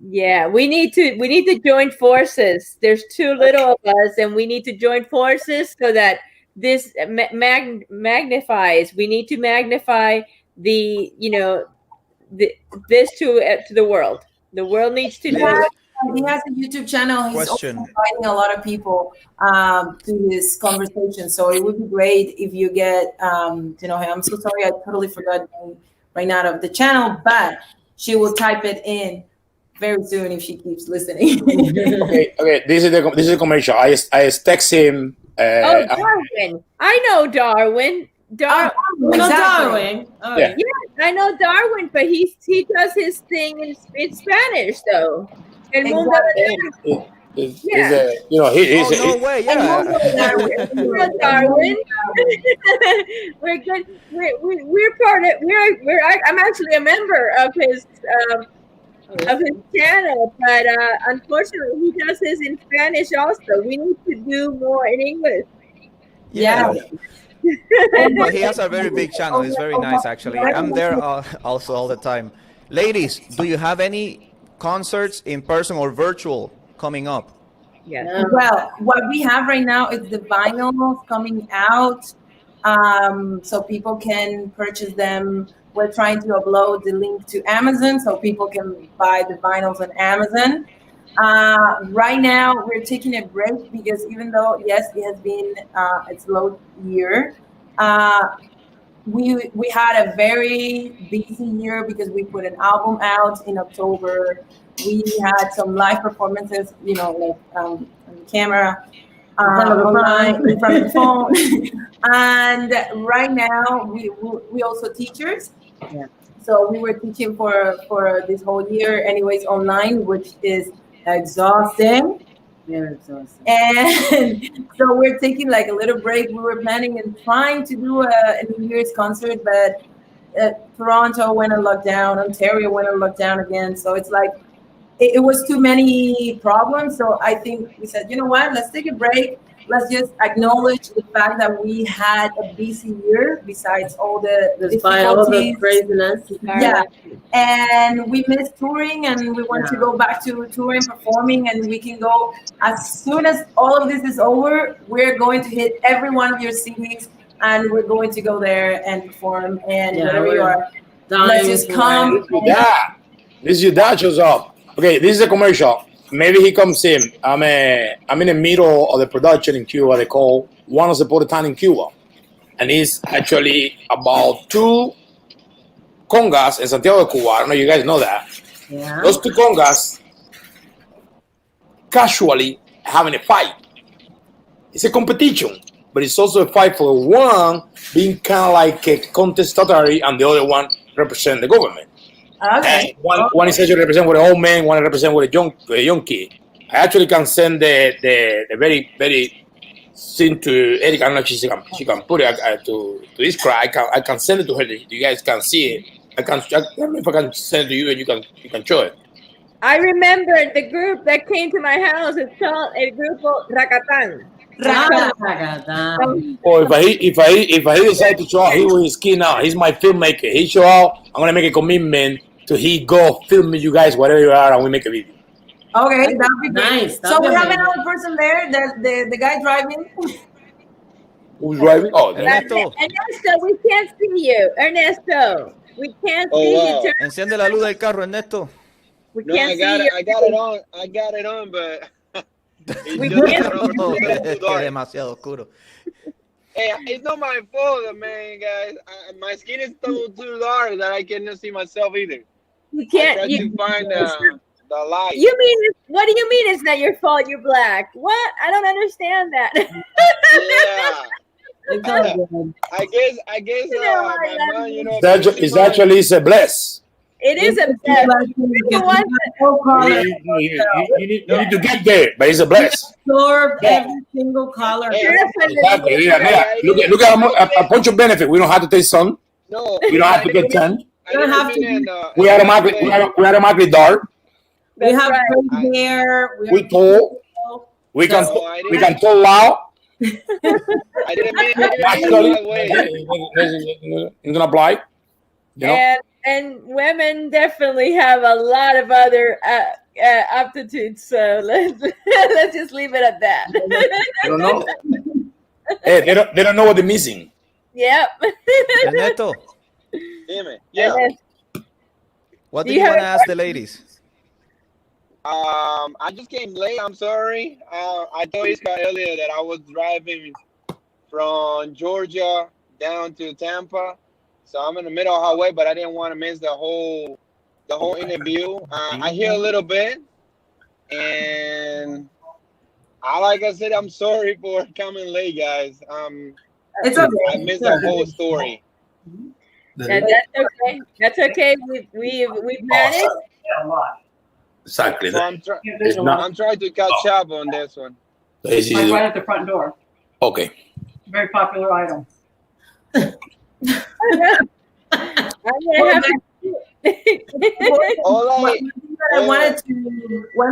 Yeah, we need to join forces. There's too little of us, and we need to join forces so that this magnifies. We need to magnify this to the world. The world needs to do it. He has a YouTube channel. He's also inviting a lot of people to this conversation. So it would be great if you get to know him. I'm so sorry, I totally forgot right now of the channel, but she will type it in very soon if she keeps listening. Okay. This is a commercial. I text him. Darwin. I know Darwin. Darwin. Oh, yeah. I know Darwin, but he does his thing in Spanish though. He's no way, Darwin. We're good. We're part of. I'm actually a member of his channel, but unfortunately, he does his in Spanish also. We need to do more in English. Yeah. But he has a very big channel. It's very nice, actually. I'm there also all the time. Ladies, do you have any concerts in person or virtual coming up? Yeah. Well, what we have right now is the vinyls coming out, so people can purchase them. We're trying to upload the link to Amazon so people can buy the vinyls on Amazon. Right now, we're taking a break because even though, yes, it has been a slow year, we had a very busy year because we put an album out in October. We had some live performances, on camera, online, in front of the phone. And right now, we also teachers. Yeah. So we were teaching for this whole year, anyways, online, which is exhausting. Yeah, exhausting. And so we're taking like a little break. We were planning and trying to do a New Year's concert, but Toronto went on lockdown, Ontario went on lockdown again. So it's like, it was too many problems. So I think we said, you know what, let's take a break. Let's just acknowledge the fact that we had a busy year besides all the despite all the craziness. Yeah, and we missed touring, and we want to go back to touring, performing, and we can go as soon as all of this is over. We're going to hit every one of your cities, and we're going to go there and perform. And wherever you are, let's just come. This is your dad shows up. Okay, this is a commercial. Maybe he comes in. I'm in the middle of the production in Cuba. They call Once Upon a Time in Cuba, and it's actually about two congas in Santiago de Cuba. I don't know if you guys know that. Yeah. Those two congas casually having a fight. It's a competition, but it's also a fight for one being kind of like a contestatory and the other one represent the government. Okay. And one is actually represent with an old man, one represent with a young kid. I actually can send the very, very scene to Eric. I don't know if she can put it to describe. I can send it to her. You guys can see it. I don't know if I can send it to you and you can show it. I remember the group that came to my house. It's called El Grupo Rakatan. Or if I decide to show out, he with his kid now. He's my filmmaker. He show out. I'm gonna make a commitment to he go film you guys wherever you are, and we make a video. Okay, that'd be nice. So we have another person there. The guy driving. Who's driving? Oh, Ernesto, we can't see you. Ernesto, we can't see you. Enciende la luz del carro, Ernesto. We can't see you. I got it on. I got it on, but we can't es demasiado oscuro. Hey, it's not my fault, man, guys. My skin is too dark that I cannot see myself either. You can't. I tried to find the light. You mean? What do you mean? It's not your fault. You're black. What? I don't understand that. Yeah. I guess my mom, you know. It's actually a bless. It is a bless. You need to get there, but it's a bless. Absorb every single color. Exactly. Yeah. Look at a bunch of benefit. We don't have to take sun. No. We don't have to get tan. You don't have to. We automatically dark. We have great hair. We tall. We can talk loud. I didn't mean that way. It's gonna apply. You know? And women definitely have a lot of other aptitudes. So let's just leave it at that. I don't know. Hey, they don't know what they're missing. Yep. Ernesto. Dime. Yeah. What do you want to ask the ladies? I just came late. I'm sorry. I told Iska earlier that I was driving from Georgia down to Tampa, so I'm in the middle of the highway. But I didn't want to miss the whole interview. I hear a little bit, and like I said, I'm sorry for coming late, guys. It's okay. I missed the whole story. That's okay. That's okay. We've managed. Exactly. So I'm trying to catch up on this one. Right at the front door. Okay. Very popular item. One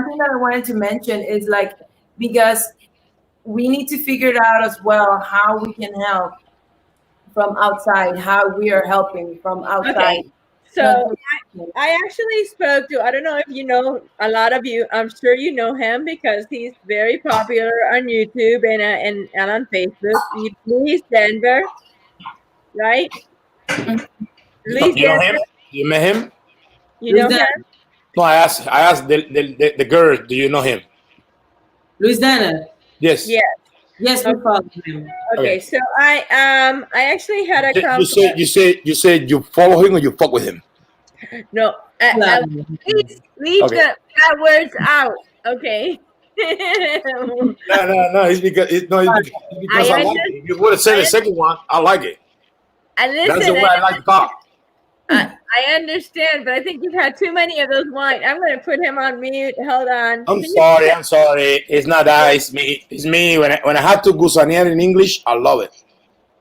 thing that I wanted to mention is like, because we need to figure it out as well how we can help from outside, how we are helping from outside. Okay. So I actually spoke to, I don't know if you know, a lot of you, I'm sure you know him because he's very popular on YouTube and on Facebook. Luis Denver, right? Luis You know him? You met him? You know him? No, I asked the girl, do you know him? Luis Denver. Yes. Yes. Yes, we follow him. Okay, so I actually had a You said you follow him or you fuck with him? No, leave Okay. that words out, okay? No. It's because I like it. If you would have said the second one, I like it. That's the way I like to talk. I understand, but I think you've had too many of those wines. I'm going to put him on mute. Hold on. I'm sorry. It's not that. It's me. It's me. When I have to gusanear in English, I love it.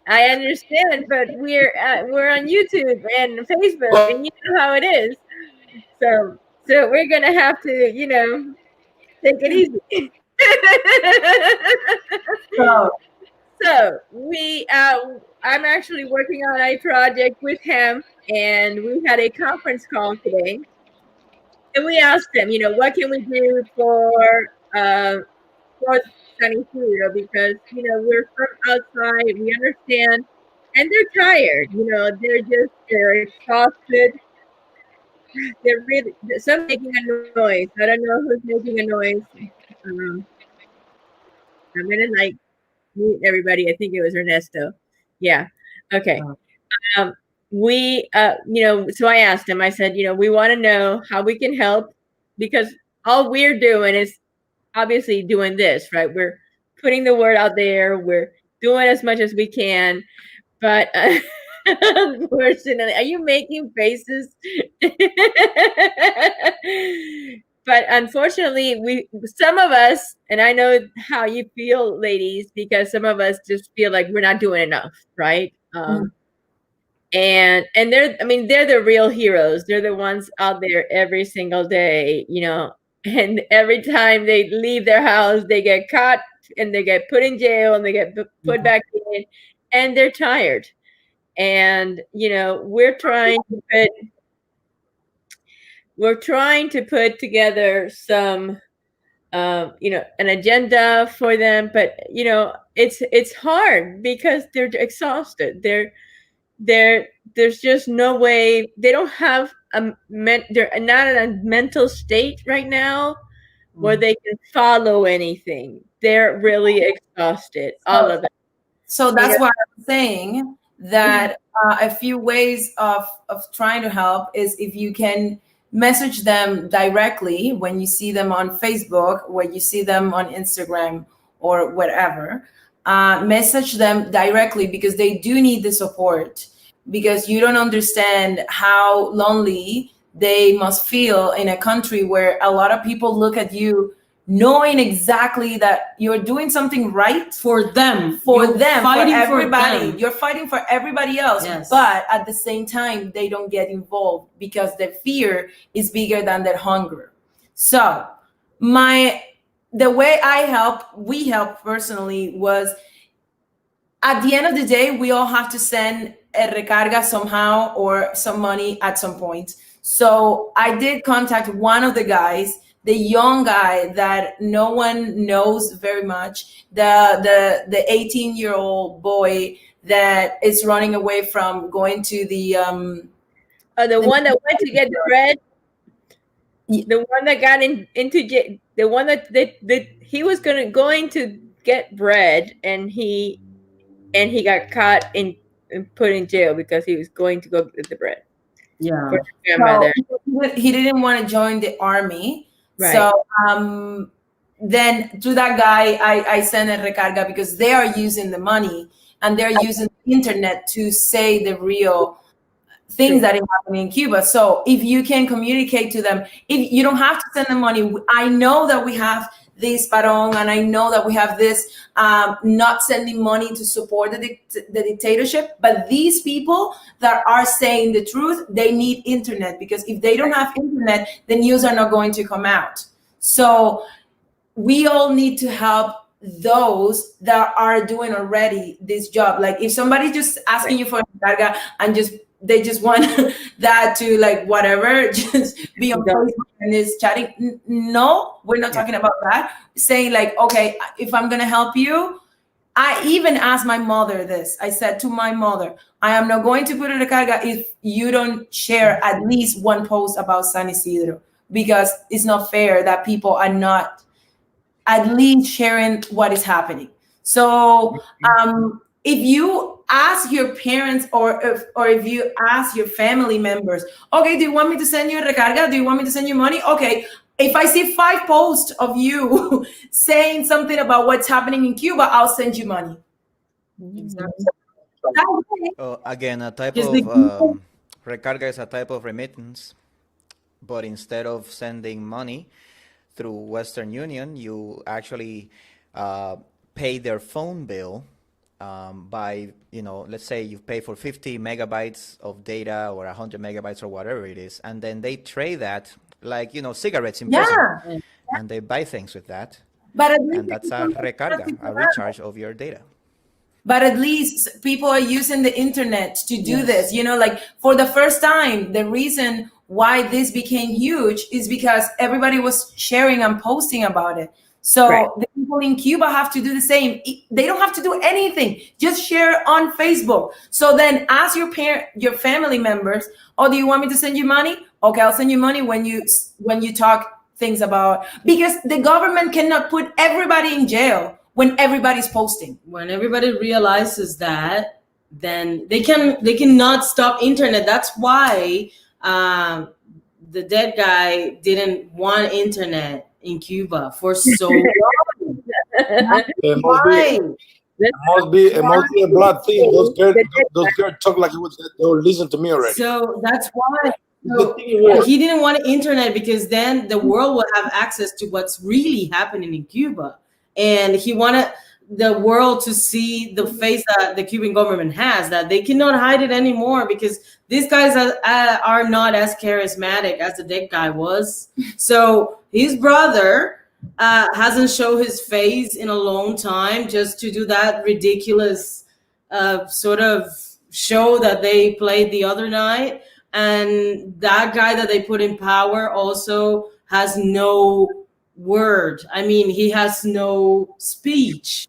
I understand, but we're on YouTube and Facebook, and you know how it is. So we're going to have to, take it easy. So I'm actually working on a project with him, and we had a conference call today, and we asked him, what can we do for San Isidro, because we're from outside, we understand, and they're tired. They're exhausted. They're really some making a noise. I don't know who's making a noise. I'm gonna mute everybody. I think it was Ernesto. Yeah. Okay. we, so I asked him, I said, we want to know how we can help, because all we're doing is obviously doing this, right? We're putting the word out there. We're doing as much as we can, but unfortunately, are you making faces? But unfortunately, some of us, and I know how you feel, ladies, because some of us just feel like we're not doing enough, right? And they're the real heroes. They're the ones out there every single day, and every time they leave their house, they get caught and they get put in jail and they get put back in, and they're tired. And we're trying to put together some an agenda for them, but it's hard because they're exhausted. There's just no way. They don't have they're not in a mental state right now where they can follow anything. They're really exhausted, all of it. So that's why I'm saying that a few ways of trying to help is if you can message them directly when you see them on Facebook, when you see them on Instagram or whatever. Message them directly, because they do need the support, because you don't understand how lonely they must feel in a country where a lot of people look at you knowing exactly that you're doing something right for them, for everybody. For you're fighting for everybody else. Yes. But at the same time, they don't get involved because their fear is bigger than their hunger. So the way we help personally was, at the end of the day, we all have to send a recarga somehow or some money at some point. So I did contact one of the guys, the young guy that no one knows very much, the 18-year-old boy that is running away from going to the one that went to get the bread. The one that got into jail, the one that he was going to get bread, and he got caught and put in jail because he was going to go get the bread. Yeah. For his grandmother. So he didn't want to join the army. Right. So then to that guy, I sent a recarga, because they are using the money and they're using the internet to say the real things that are happening in Cuba. So if you can communicate to them, if you don't have to send them money. I know that we have this paron, and I know that we have this not sending money to support the dictatorship, but these people that are saying the truth, they need internet, because if they don't have internet, the news are not going to come out. So we all need to help those that are doing already this job. Like if somebody just asking you for a carga and they just want that to like whatever, just be on Facebook and is chatting. No, we're not talking about that. Saying like, okay, if I'm gonna help you, I even asked my mother this. I said to my mother, I am not going to put in a carga if you don't share at least one post about San Isidro, because it's not fair that people are not at least sharing what is happening. So if you ask your parents or if you ask your family members, okay, do you want me to send you a recarga? Do you want me to send you money? Okay, if I see 5 posts of you saying something about what's happening in Cuba, I'll send you money. Again, a type of recarga is a type of remittance, but instead of sending money through Western Union, you actually pay their phone bill by, let's say you pay for 50 megabytes of data or 100 megabytes or whatever it is, and then they trade that like, cigarettes in prison, and they buy things with that. But and that's a recarga, a recharge of your data. But at least people are using the internet to do this. Like for the first time, the reason why this became huge is because everybody was sharing and posting about it. So the people in Cuba have to do the same. They don't have to do anything. Just share on Facebook. So then ask your family members, oh, do you want me to send you money? Okay, I'll send you money when you talk things about, because the government cannot put everybody in jail when everybody's posting. When everybody realizes that then they cannot stop internet. That's why the dead guy didn't want internet in Cuba for so long. It must be a blood thing. Those girls talk like they will listen to me already. So that's why he didn't want internet, because then the world will have access to what's really happening in Cuba. And he wanted the world to see the face that the Cuban government has, that they cannot hide it anymore, because these guys are not as charismatic as the dead guy was. So his brother hasn't shown his face in a long time, just to do that ridiculous sort of show that they played the other night. And that guy that they put in power also has no word. I mean, he has no speech,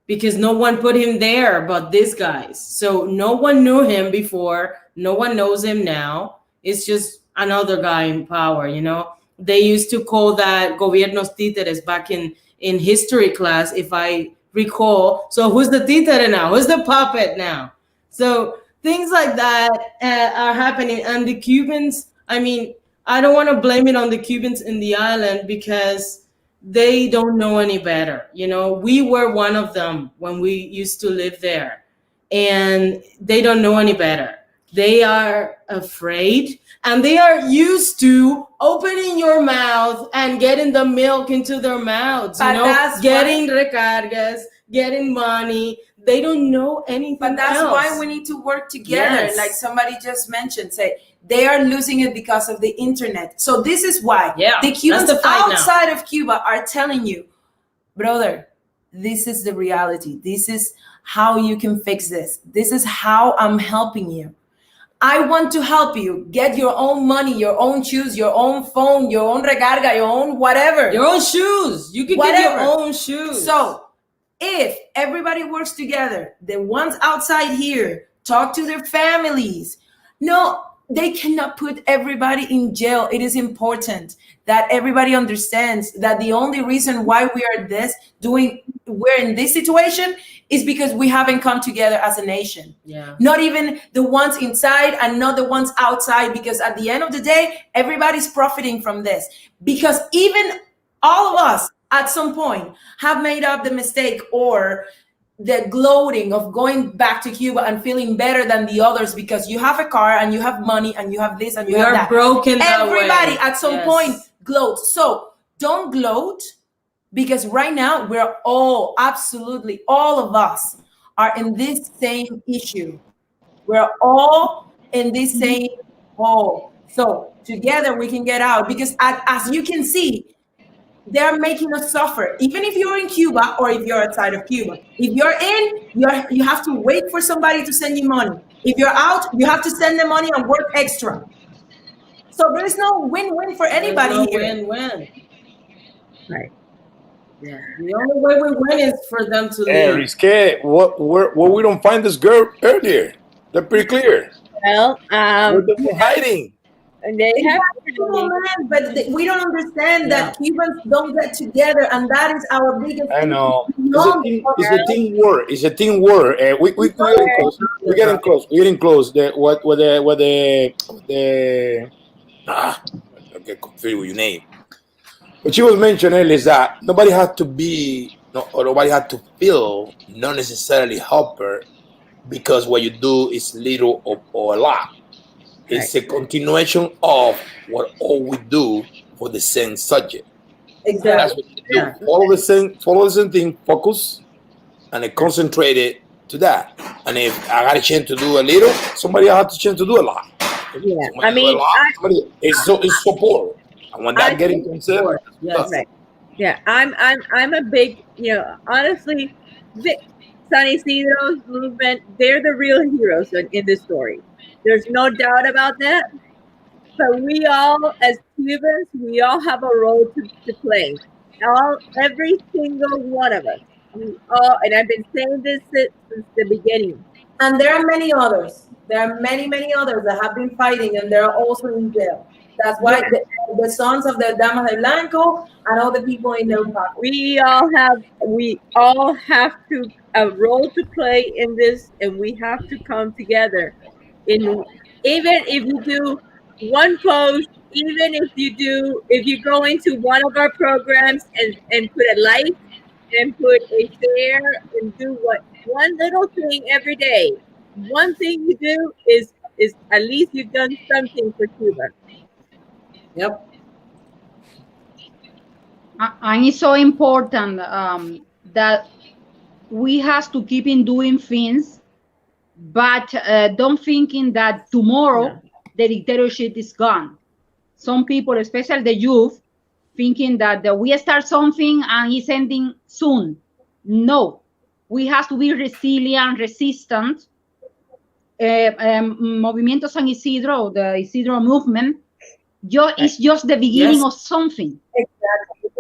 because no one put him there but these guys. So no one knew him before. No one knows him now. It's just another guy in power, you know? They used to call that gobiernos títeres back in history class, if I recall. So who's the títere now? Who's the puppet now? So things like that are happening. And the Cubans, I mean, I don't want to blame it on the Cubans in the island, because they don't know any better. You know, we were one of them when we used to live there, and they don't know any better. They are afraid, and they are used to opening your mouth and getting the milk into their mouths, you know, getting recargas, getting money. They don't know anything. But that's else. why we need to work together. Yes. Like somebody just mentioned, say they are losing it because of the internet. So this is why the Cubans outside of Cuba are telling you, brother, this is the reality. This is how you can fix this. This is how I'm helping you. I want to help you get your own money, your own shoes, your own phone, your own recarga, your own whatever. Your own shoes. You can get your own shoes. So if everybody works together, the ones outside here talk to their families. No, they cannot put everybody in jail. It is important that everybody understands that the only reason why we're in this situation is because we haven't come together as a nation. Yeah. Not even the ones inside and not the ones outside, because at the end of the day, everybody's profiting from this. Because even all of us at some point have made up the mistake or the gloating of going back to Cuba and feeling better than the others because you have a car and you have money and you have this and you have that. Broken that Everybody way. at some point gloats. So don't gloat, because right now we're all, absolutely all of us are in this same issue. We're all in this same hole. So together we can get out, because as you can see, they're making us suffer. Even if you're in Cuba or if you're outside of Cuba. If you're in, you have to wait for somebody to send you money. If you're out, you have to send them money and work extra. So there's no win-win for anybody here. Win-win. Right. Yeah. The only way we win is for them to leave. Risque, what we don't find this girl earlier. They're pretty clear. Well, where they're hiding. They have but we don't understand that Cubans don't get together, and that is our biggest. I know. It's a teamwork. It's a teamwork. We're getting close. We're getting close. We're getting close. I get confused with your name. What she was mentioning is that nobody had to be, or nobody had to feel, not necessarily helper, because what you do is little or a lot. It's a continuation of what all we do for the same subject. Exactly. That's what you do. Follow the same thing, focus, and concentrate it to that. And if I got a chance to do a little, somebody else has a chance to do a lot. Yeah, I mean, it's support. And when that getting concerned, right. Yeah, I'm a big, honestly, San Isidro's movement, they're the real heroes in this story. There's no doubt about that. But we all, as Cubans, we all have a role to play. Every single one of us. And I've been saying this since the beginning. And there are many others. There are many, many others that have been fighting, and they're also in jail. That's why the sons of the Damas de Blanco and all the people in the park. We all have to a role to play in this, and we have to come together. In even if you do one post, even if you go into one of our programs and put a like and put a share and do one little thing every day. One thing you do is at least you've done something for Cuba. Yep. And it's so important that we have to keep in doing things, but don't thinking that tomorrow the dictatorship is gone. Some people, especially the youth, thinking that we start something and it's ending soon. No, we have to be resilient, resistant. Movimiento San Isidro, the Isidro movement, it's just the beginning of something. Exactly.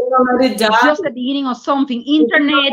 It's just the beginning of something. Internet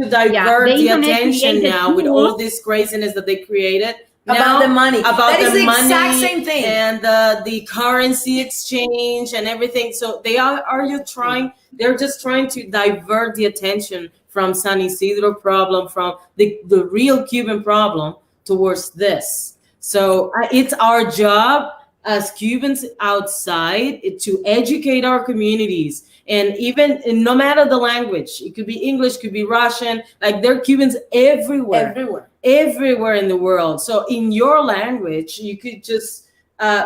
to divert the attention now with all this craziness that they created. About the money. About that the is the money exact same thing. And the currency exchange and everything. So they're just trying to divert the attention from San Isidro problem, from the real Cuban problem towards this. So it's our job as Cubans outside to educate our communities. And even no matter the language, it could be English, could be Russian, like there are Cubans everywhere in the world. So in your language, you could just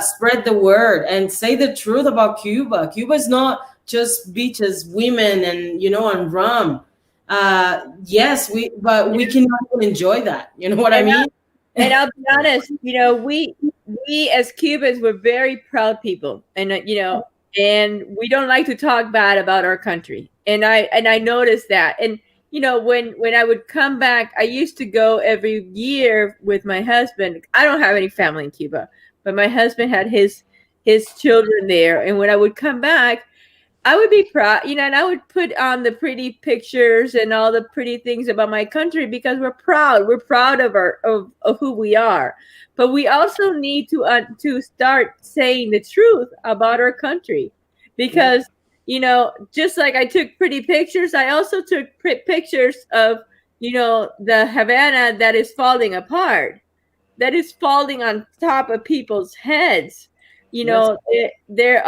spread the word and say the truth about Cuba. Cuba is not just beaches, women, and and rum. Yes, but we cannot even enjoy that. You know what I mean? And I'll be honest, we as Cubans, we're very proud people, and and we don't like to talk bad about our country. And I noticed that. And when I would come back, I used to go every year with my husband. I don't have any family in Cuba, but my husband had his children there. And when I would come back, I would be proud, and I would put on the pretty pictures and all the pretty things about my country because we're proud. We're proud of of who we are. But we also need to start saying the truth about our country, because just like I took pretty pictures, I also took pictures of the Havana that is falling apart, that is falling on top of people's heads. There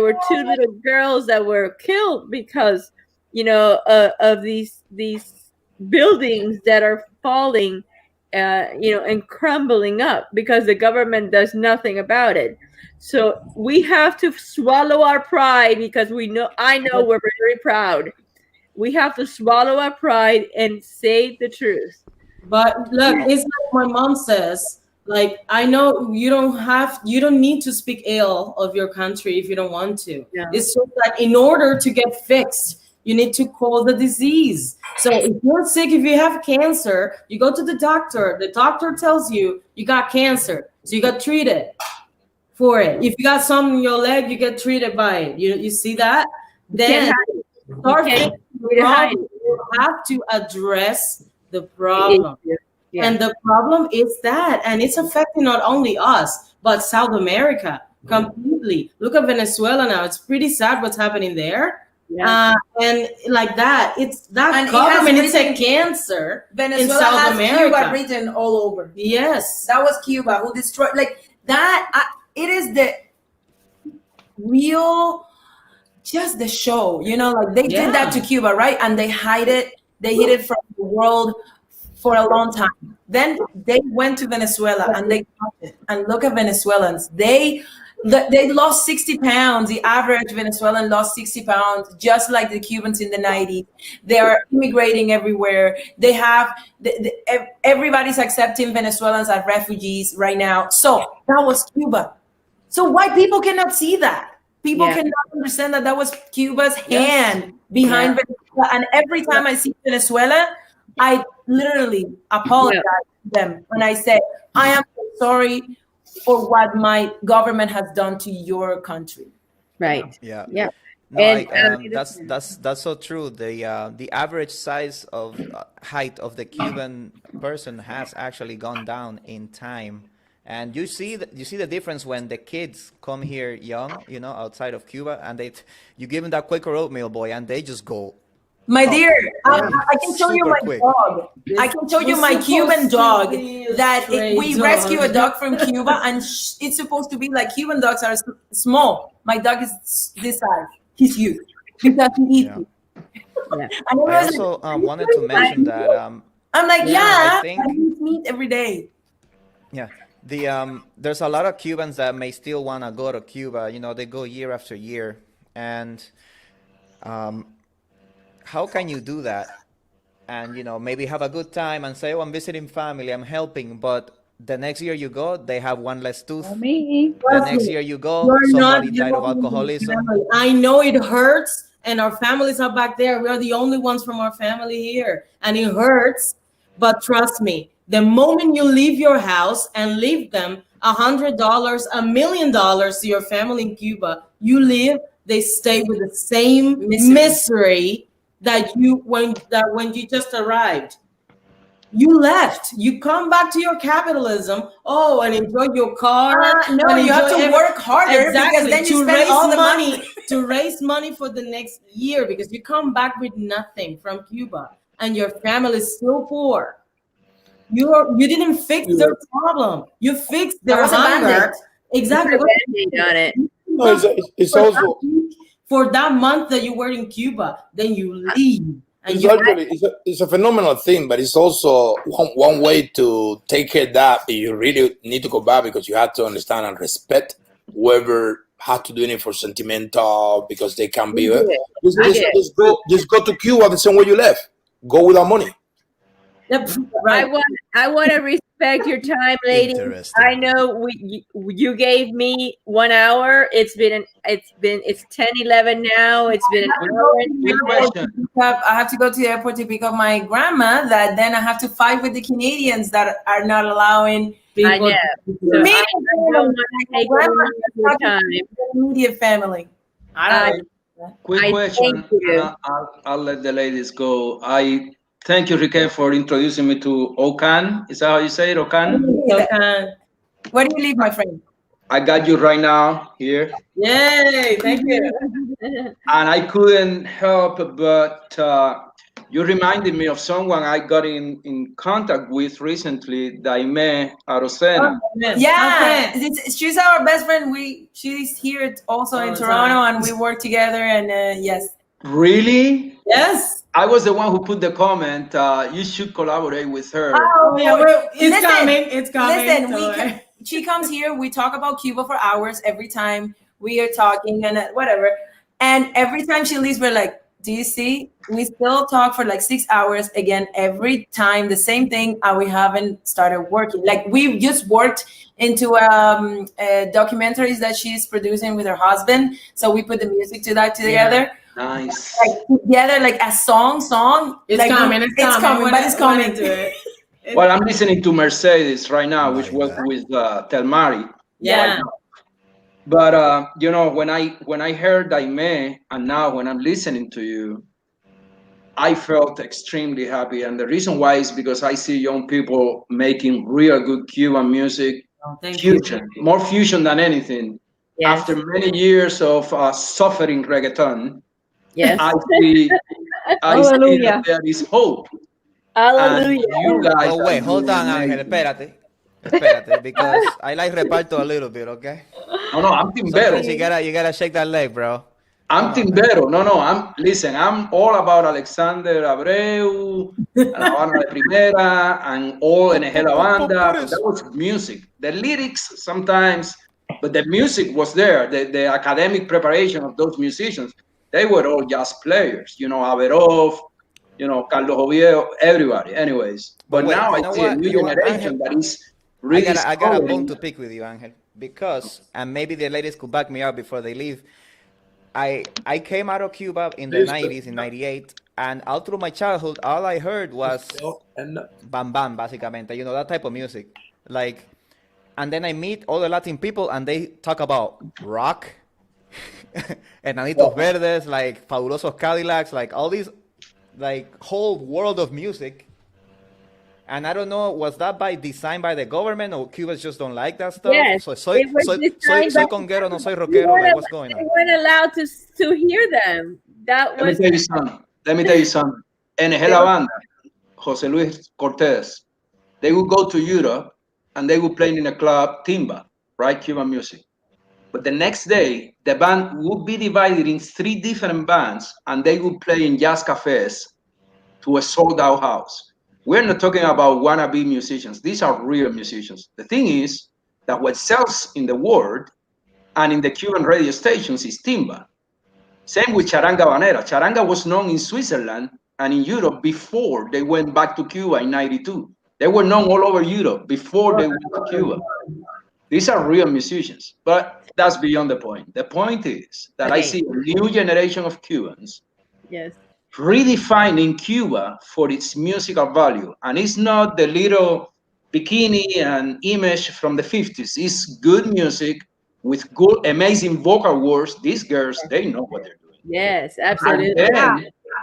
were 2 little girls that were killed because of these buildings that are falling and crumbling up because the government does nothing about it. So we have to swallow our pride, because I know we're very proud. We have to swallow our pride and say the truth. But look, it's like my mom says, like, I know you don't need to speak ill of your country if you don't want to. Yeah. It's just that in order to get fixed, you need to call the disease. So if you're sick, if you have cancer, you go to the doctor. The doctor tells you got cancer, so you got treated for it. If you got something in your leg, you get treated by it. You see that? Then start fixing the problem. You have to address the problem. Yeah. And the problem is that, and it's affecting not only us, but South America completely. Look at Venezuela now. It's pretty sad what's happening there. Yeah. And like that, it's that government, it's a cancer. Venezuela in South has America. Cuba written all over. Yes. That was Cuba who destroyed, like that. It is the real, just the show, like they did that to Cuba, right? And they hide it. They hid it from the world for a long time. Then they went to Venezuela and they got it. And look at Venezuelans. They lost 60 pounds. The average Venezuelan lost 60 pounds, just like the Cubans in the 90s. They are immigrating everywhere. They have, everybody's accepting Venezuelans as refugees right now. So that was Cuba. So white people cannot see that. People cannot understand that was Cuba's hand behind Venezuela. And every time I see Venezuela, I literally apologize to them. And I say, I am so sorry for what my government has done to your country. Right. Yeah. Yeah. No, that's so true. The average size of height of the Cuban person has actually gone down in time, and you see the difference when the kids come here young, outside of Cuba, and you give them that Quaker oatmeal, boy, and they just go My dear, I can show you Super my quick. dog. I can show you my Cuban dog that we rescue a dog from Cuba, and it's supposed to be like Cuban dogs are small. My dog is this size. He's huge because he eats. Yeah. Yeah. And I I was also like, wanted to mention that I'm like, I I think eat meat every day. yeah, there's a lot of Cubans that may still want to go to Cuba. You know, they go year after year, and how can you do that? And you know, maybe have a good time and say, "Oh, I'm visiting family, I'm helping," but the next year you go, they have one less tooth. Me. The next year you go, You're somebody not died of helping the alcoholism. family. I know it hurts, and our families are back there. We are the only ones from our family here, and it hurts. But trust me, the moment you leave your house and leave them $100, $1 million to your family in Cuba, you leave. They stay with the same misery that when you just arrived. You left. You come back to your capitalism. Oh, and enjoy your car. No, and you have to enjoy work harder because then you spend all the money. To raise money for the next year, because you come back with nothing from Cuba and your family is still poor. You didn't fix their problem. You fixed their hunger. Exactly. On it. No, it's also for that month that you were in Cuba, then you leave. And it's a phenomenal thing, but it's also one way to take care of that. You really need to go back because you have to understand and respect whoever had to do it for sentimental, because they can be. Just go to Cuba the same way you left. Go without money. Yep, right. I want to respect your time, lady. I know you gave me 1 hour. It's 10:11 now. It's been an hour. I have to go to the airport to pick up my grandma. That then I have to fight with the Canadians that are not allowing people. I know. I don't want to take your time. Immediate family. Quick question. I'll let the ladies go. Thank you, Riquet, for introducing me to OKAN. Is that how you say it, OKAN? OKAN. Where do you live, my friend? I got you right now here. Yay, thank you. And I couldn't help but you reminded me of someone I got in contact with recently, Daime Arocena. Yeah, she's our best friend. She's here also in Toronto, and we work together. And yes. Really? Yes. I was the one who put the comment. You should collaborate with her. Oh, yeah, it's coming. It's coming. Listen, she comes here. We talk about Cuba for hours every time we are talking and whatever. And every time she leaves, we're like, do you see? We still talk for like 6 hours again every time, the same thing, and we haven't started working. Like we just worked into documentaries that she's producing with her husband. So we put the music to that together. Yeah. Nice. Like together, like a song. It's like, coming. It's coming. But it's coming. Well, I'm listening to Mercedes right now, which was with Telmari. Yeah. Right, but you know, when I heard Daime, and now when I'm listening to you, I felt extremely happy. And the reason why is because I see young people making real good Cuban music, fusion, more fusion than anything. Yes. After many years of suffering reggaeton, yes, I see that there is hope. Hallelujah. You guys wait, hold on, Ángel, espérate, because I like reparto a little bit, okay? No, I'm timbero. You gotta shake that leg, bro. I'm timbero. No, I'm all about Alexander Abreu, La Habana de Primera, and all NG La Banda. That was music. The lyrics sometimes, but the music was there. The academic preparation of those musicians, they were all jazz players. You know, Averov, you know, Carlos Oviedo, everybody. Anyways, but wait, now I see a new generation that is really. I got a bone to pick with you, Angel, because, and maybe the ladies could back me up before they leave. I came out of Cuba in the 90s, in 98, and all through my childhood, all I heard was bam bam, básicamente, you know, that type of music. Like, and then I meet all the Latin people, and they talk about rock, Enanitos Verdes, like Fabulosos Cadillacs, like all these, like whole world of music. And I don't know, was that by design by the government, or Cubans just don't like that stuff? Yes, soy conguero, no soy rockero. Like, what's going on? They weren't allowed to hear them. That was. Let me tell you something. let me tell you something. NG La Banda, Jose Luis Cortez, they would go to Europe and they would play in a club, timba, right? Cuban music. But the next day, the band would be divided in 3 different bands and they would play in jazz cafes to a sold out house. We're not talking about wannabe musicians. These are real musicians. The thing is that what sells in the world and in the Cuban radio stations is timba. Same with charanga banera. Charanga was known in Switzerland and in Europe before they went back to Cuba in '92. They were known all over Europe before they went to Cuba. These are real musicians, but that's beyond the point. The point is that I see a new generation of Cubans redefining Cuba for its musical value. And it's not the little bikini and image from the 50s. It's good music with good, amazing vocal words. These girls, they know what they're doing. Yes, absolutely.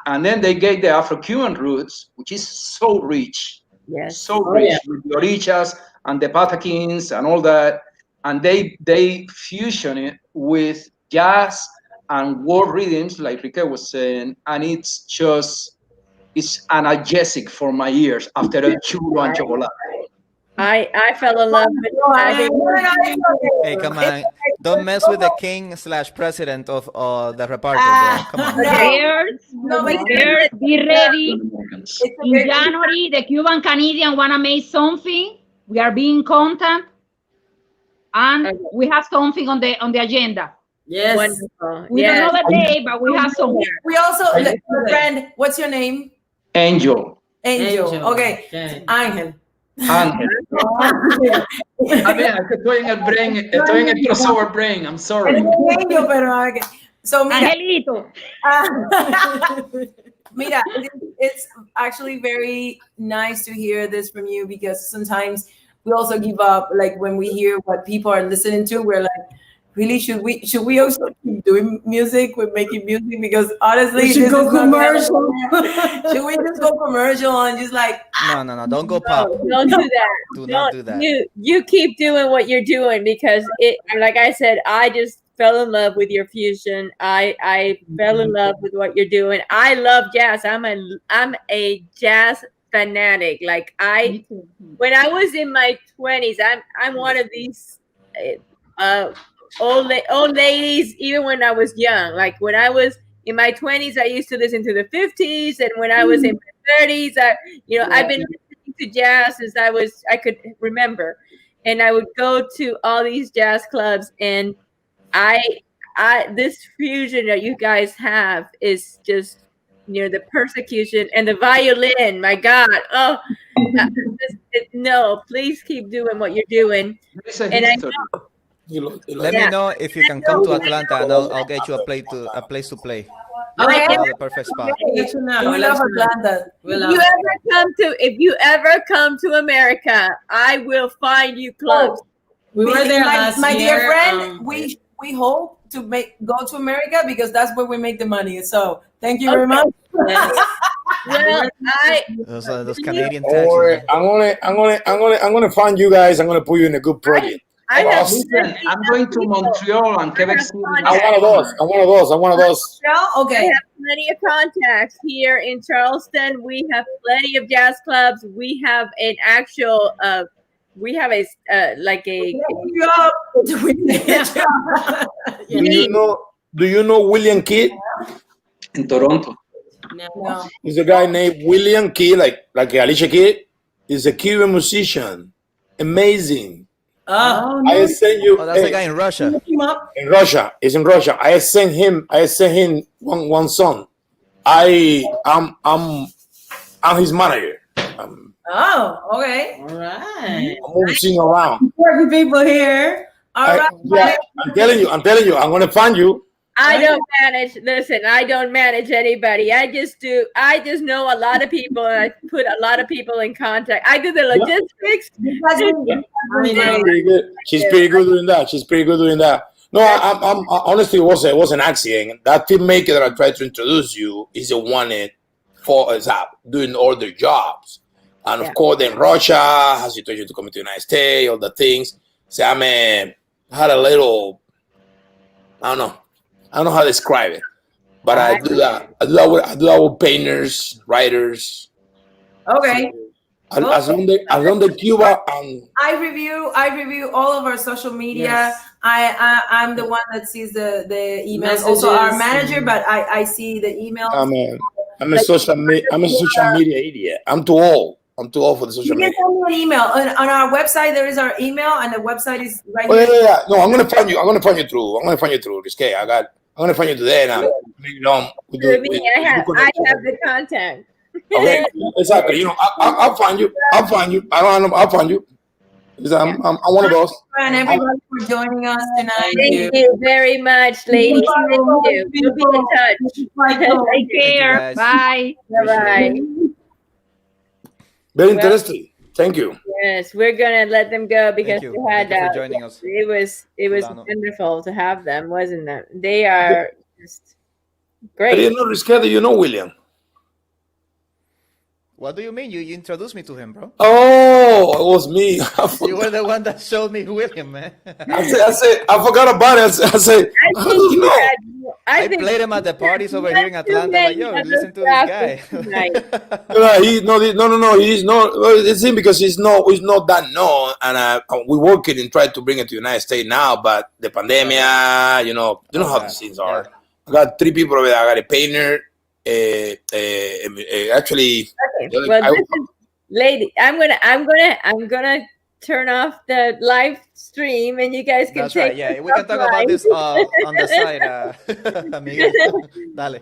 And then they get the Afro-Cuban roots, which is so rich. Yes. So rich with the orichas and the patakins and all that. And they fusion it with jazz and world rhythms, like Riquet was saying, and it's analgesic for my ears after a churro and chocolate. I fell in love with Hey, come on. Don't mess with the king/president of the Reparto, bro. Come on. Be ready. In January, the Cuban Canadian want to make something. We are being content. And we have something on the agenda. Yes. Wonderful. We don't know the day, but we have something. We also, friend, what's your name? Angel. Okay. Ángel. Ángel. A ver, estoy en el crossover brain. I'm sorry. Angel, pero so mira, Angelito. Mira, it's actually very nice to hear this from you, because sometimes we also give up, like when we hear what people are listening to, we're like, really, should we also keep doing music? We're making music, because honestly, we should go commercial. Should we just go commercial and just like? No, don't go pop. Don't do that. Do not do that. You keep doing what you're doing, because like I said, I just fell in love with your fusion. I fell in love with what you're doing. I love jazz. I'm a jazz fanatic. Like when I was in my 20s, I'm one of these old ladies. Even when I was young, like when I was in my 20s, I used to listen to the 50s, and when I was in my 30s, I've been listening to jazz since I could remember, and I would go to all these jazz clubs, and this fusion that you guys have is just, the persecution and the violin. My God. Oh, no, please keep doing what you're doing. And let me know if you can come to Atlanta, and I'll get you a place to play. The perfect spot. We love Atlanta. If you ever come to America, I will find you clubs. We were there last my year. Dear friend, we hope to go to America, because that's where we make the money. So thank you very much. Well, those Canadian taxes. I'm gonna find you guys. I'm gonna put you in a good project. I'm going to Montreal and Quebec City. I'm one of those. Okay. We have plenty of contacts here in Charleston. We have plenty of jazz clubs. We have an actual. We have a Do you know William Kidd? In Toronto. No. He's a guy named William Kidd, like Alicia Kidd. He's a Cuban musician. Amazing. I sent you. Oh, that's the guy in Russia. In Russia, he's in Russia. I sent him one song. I'm his manager. Okay. All right. I'm moving around. Working people here. All right. Yeah, I'm telling you. I'm gonna find you. I don't manage anybody. I just know a lot of people, and I put a lot of people in contact. I do the logistics. She's pretty good doing that. No, I'm honestly, it was an accident. That filmmaker that I tried to introduce you is the one doing all their jobs. And of course, then Russia has situation to come to the United States, all the things. So I had a little, I don't know how to describe it, But I do that. I do that with painters, writers. Okay. As long the Cuba and I review all of our social media. Yes. I'm the one that sees the emails. Also our manager, but I see the emails. I'm a social media idiot. I'm too old for the social You media. can send me an email on our website. There is our email, and the website is right Oh, here. yeah. No, I'm gonna find you through. Risque. I'm gonna find you today, and I have the contact. Okay, exactly. I'll find you. I'll find you. I'll find you. Because I'm one of those. And everybody for joining us tonight. Thank you very much, ladies. Thank you. We'll be in touch. Take care. Bye. Bye. Very interesting. Thank you. Yes, we're gonna let them go because we had. Thank you for joining us. It was wonderful to have them, wasn't it? They are just great. I didn't know Risque. Do you know William? What do you mean? You introduced me to him, bro. Oh, it was me. You were the one that showed me William, man. I forgot about it. I said, how do you know? I played him at the parties over here in Atlanta. Like, yo, listen to this guy. No. He's not. Well, it's him because he's not that known, and we working and try to bring it to the United States now. But the pandemia, you know how the scenes are. I got 3 people over there. I got a painter. Actually, okay. Well, lady, I'm gonna turn off the live stream, and you guys can. That's right. Yeah, we can talk about this on the side, amigo. Dale.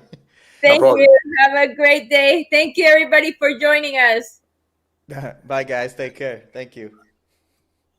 Thank you. Have a great day. Thank you, everybody, for joining us. Bye, guys. Take care. Thank you.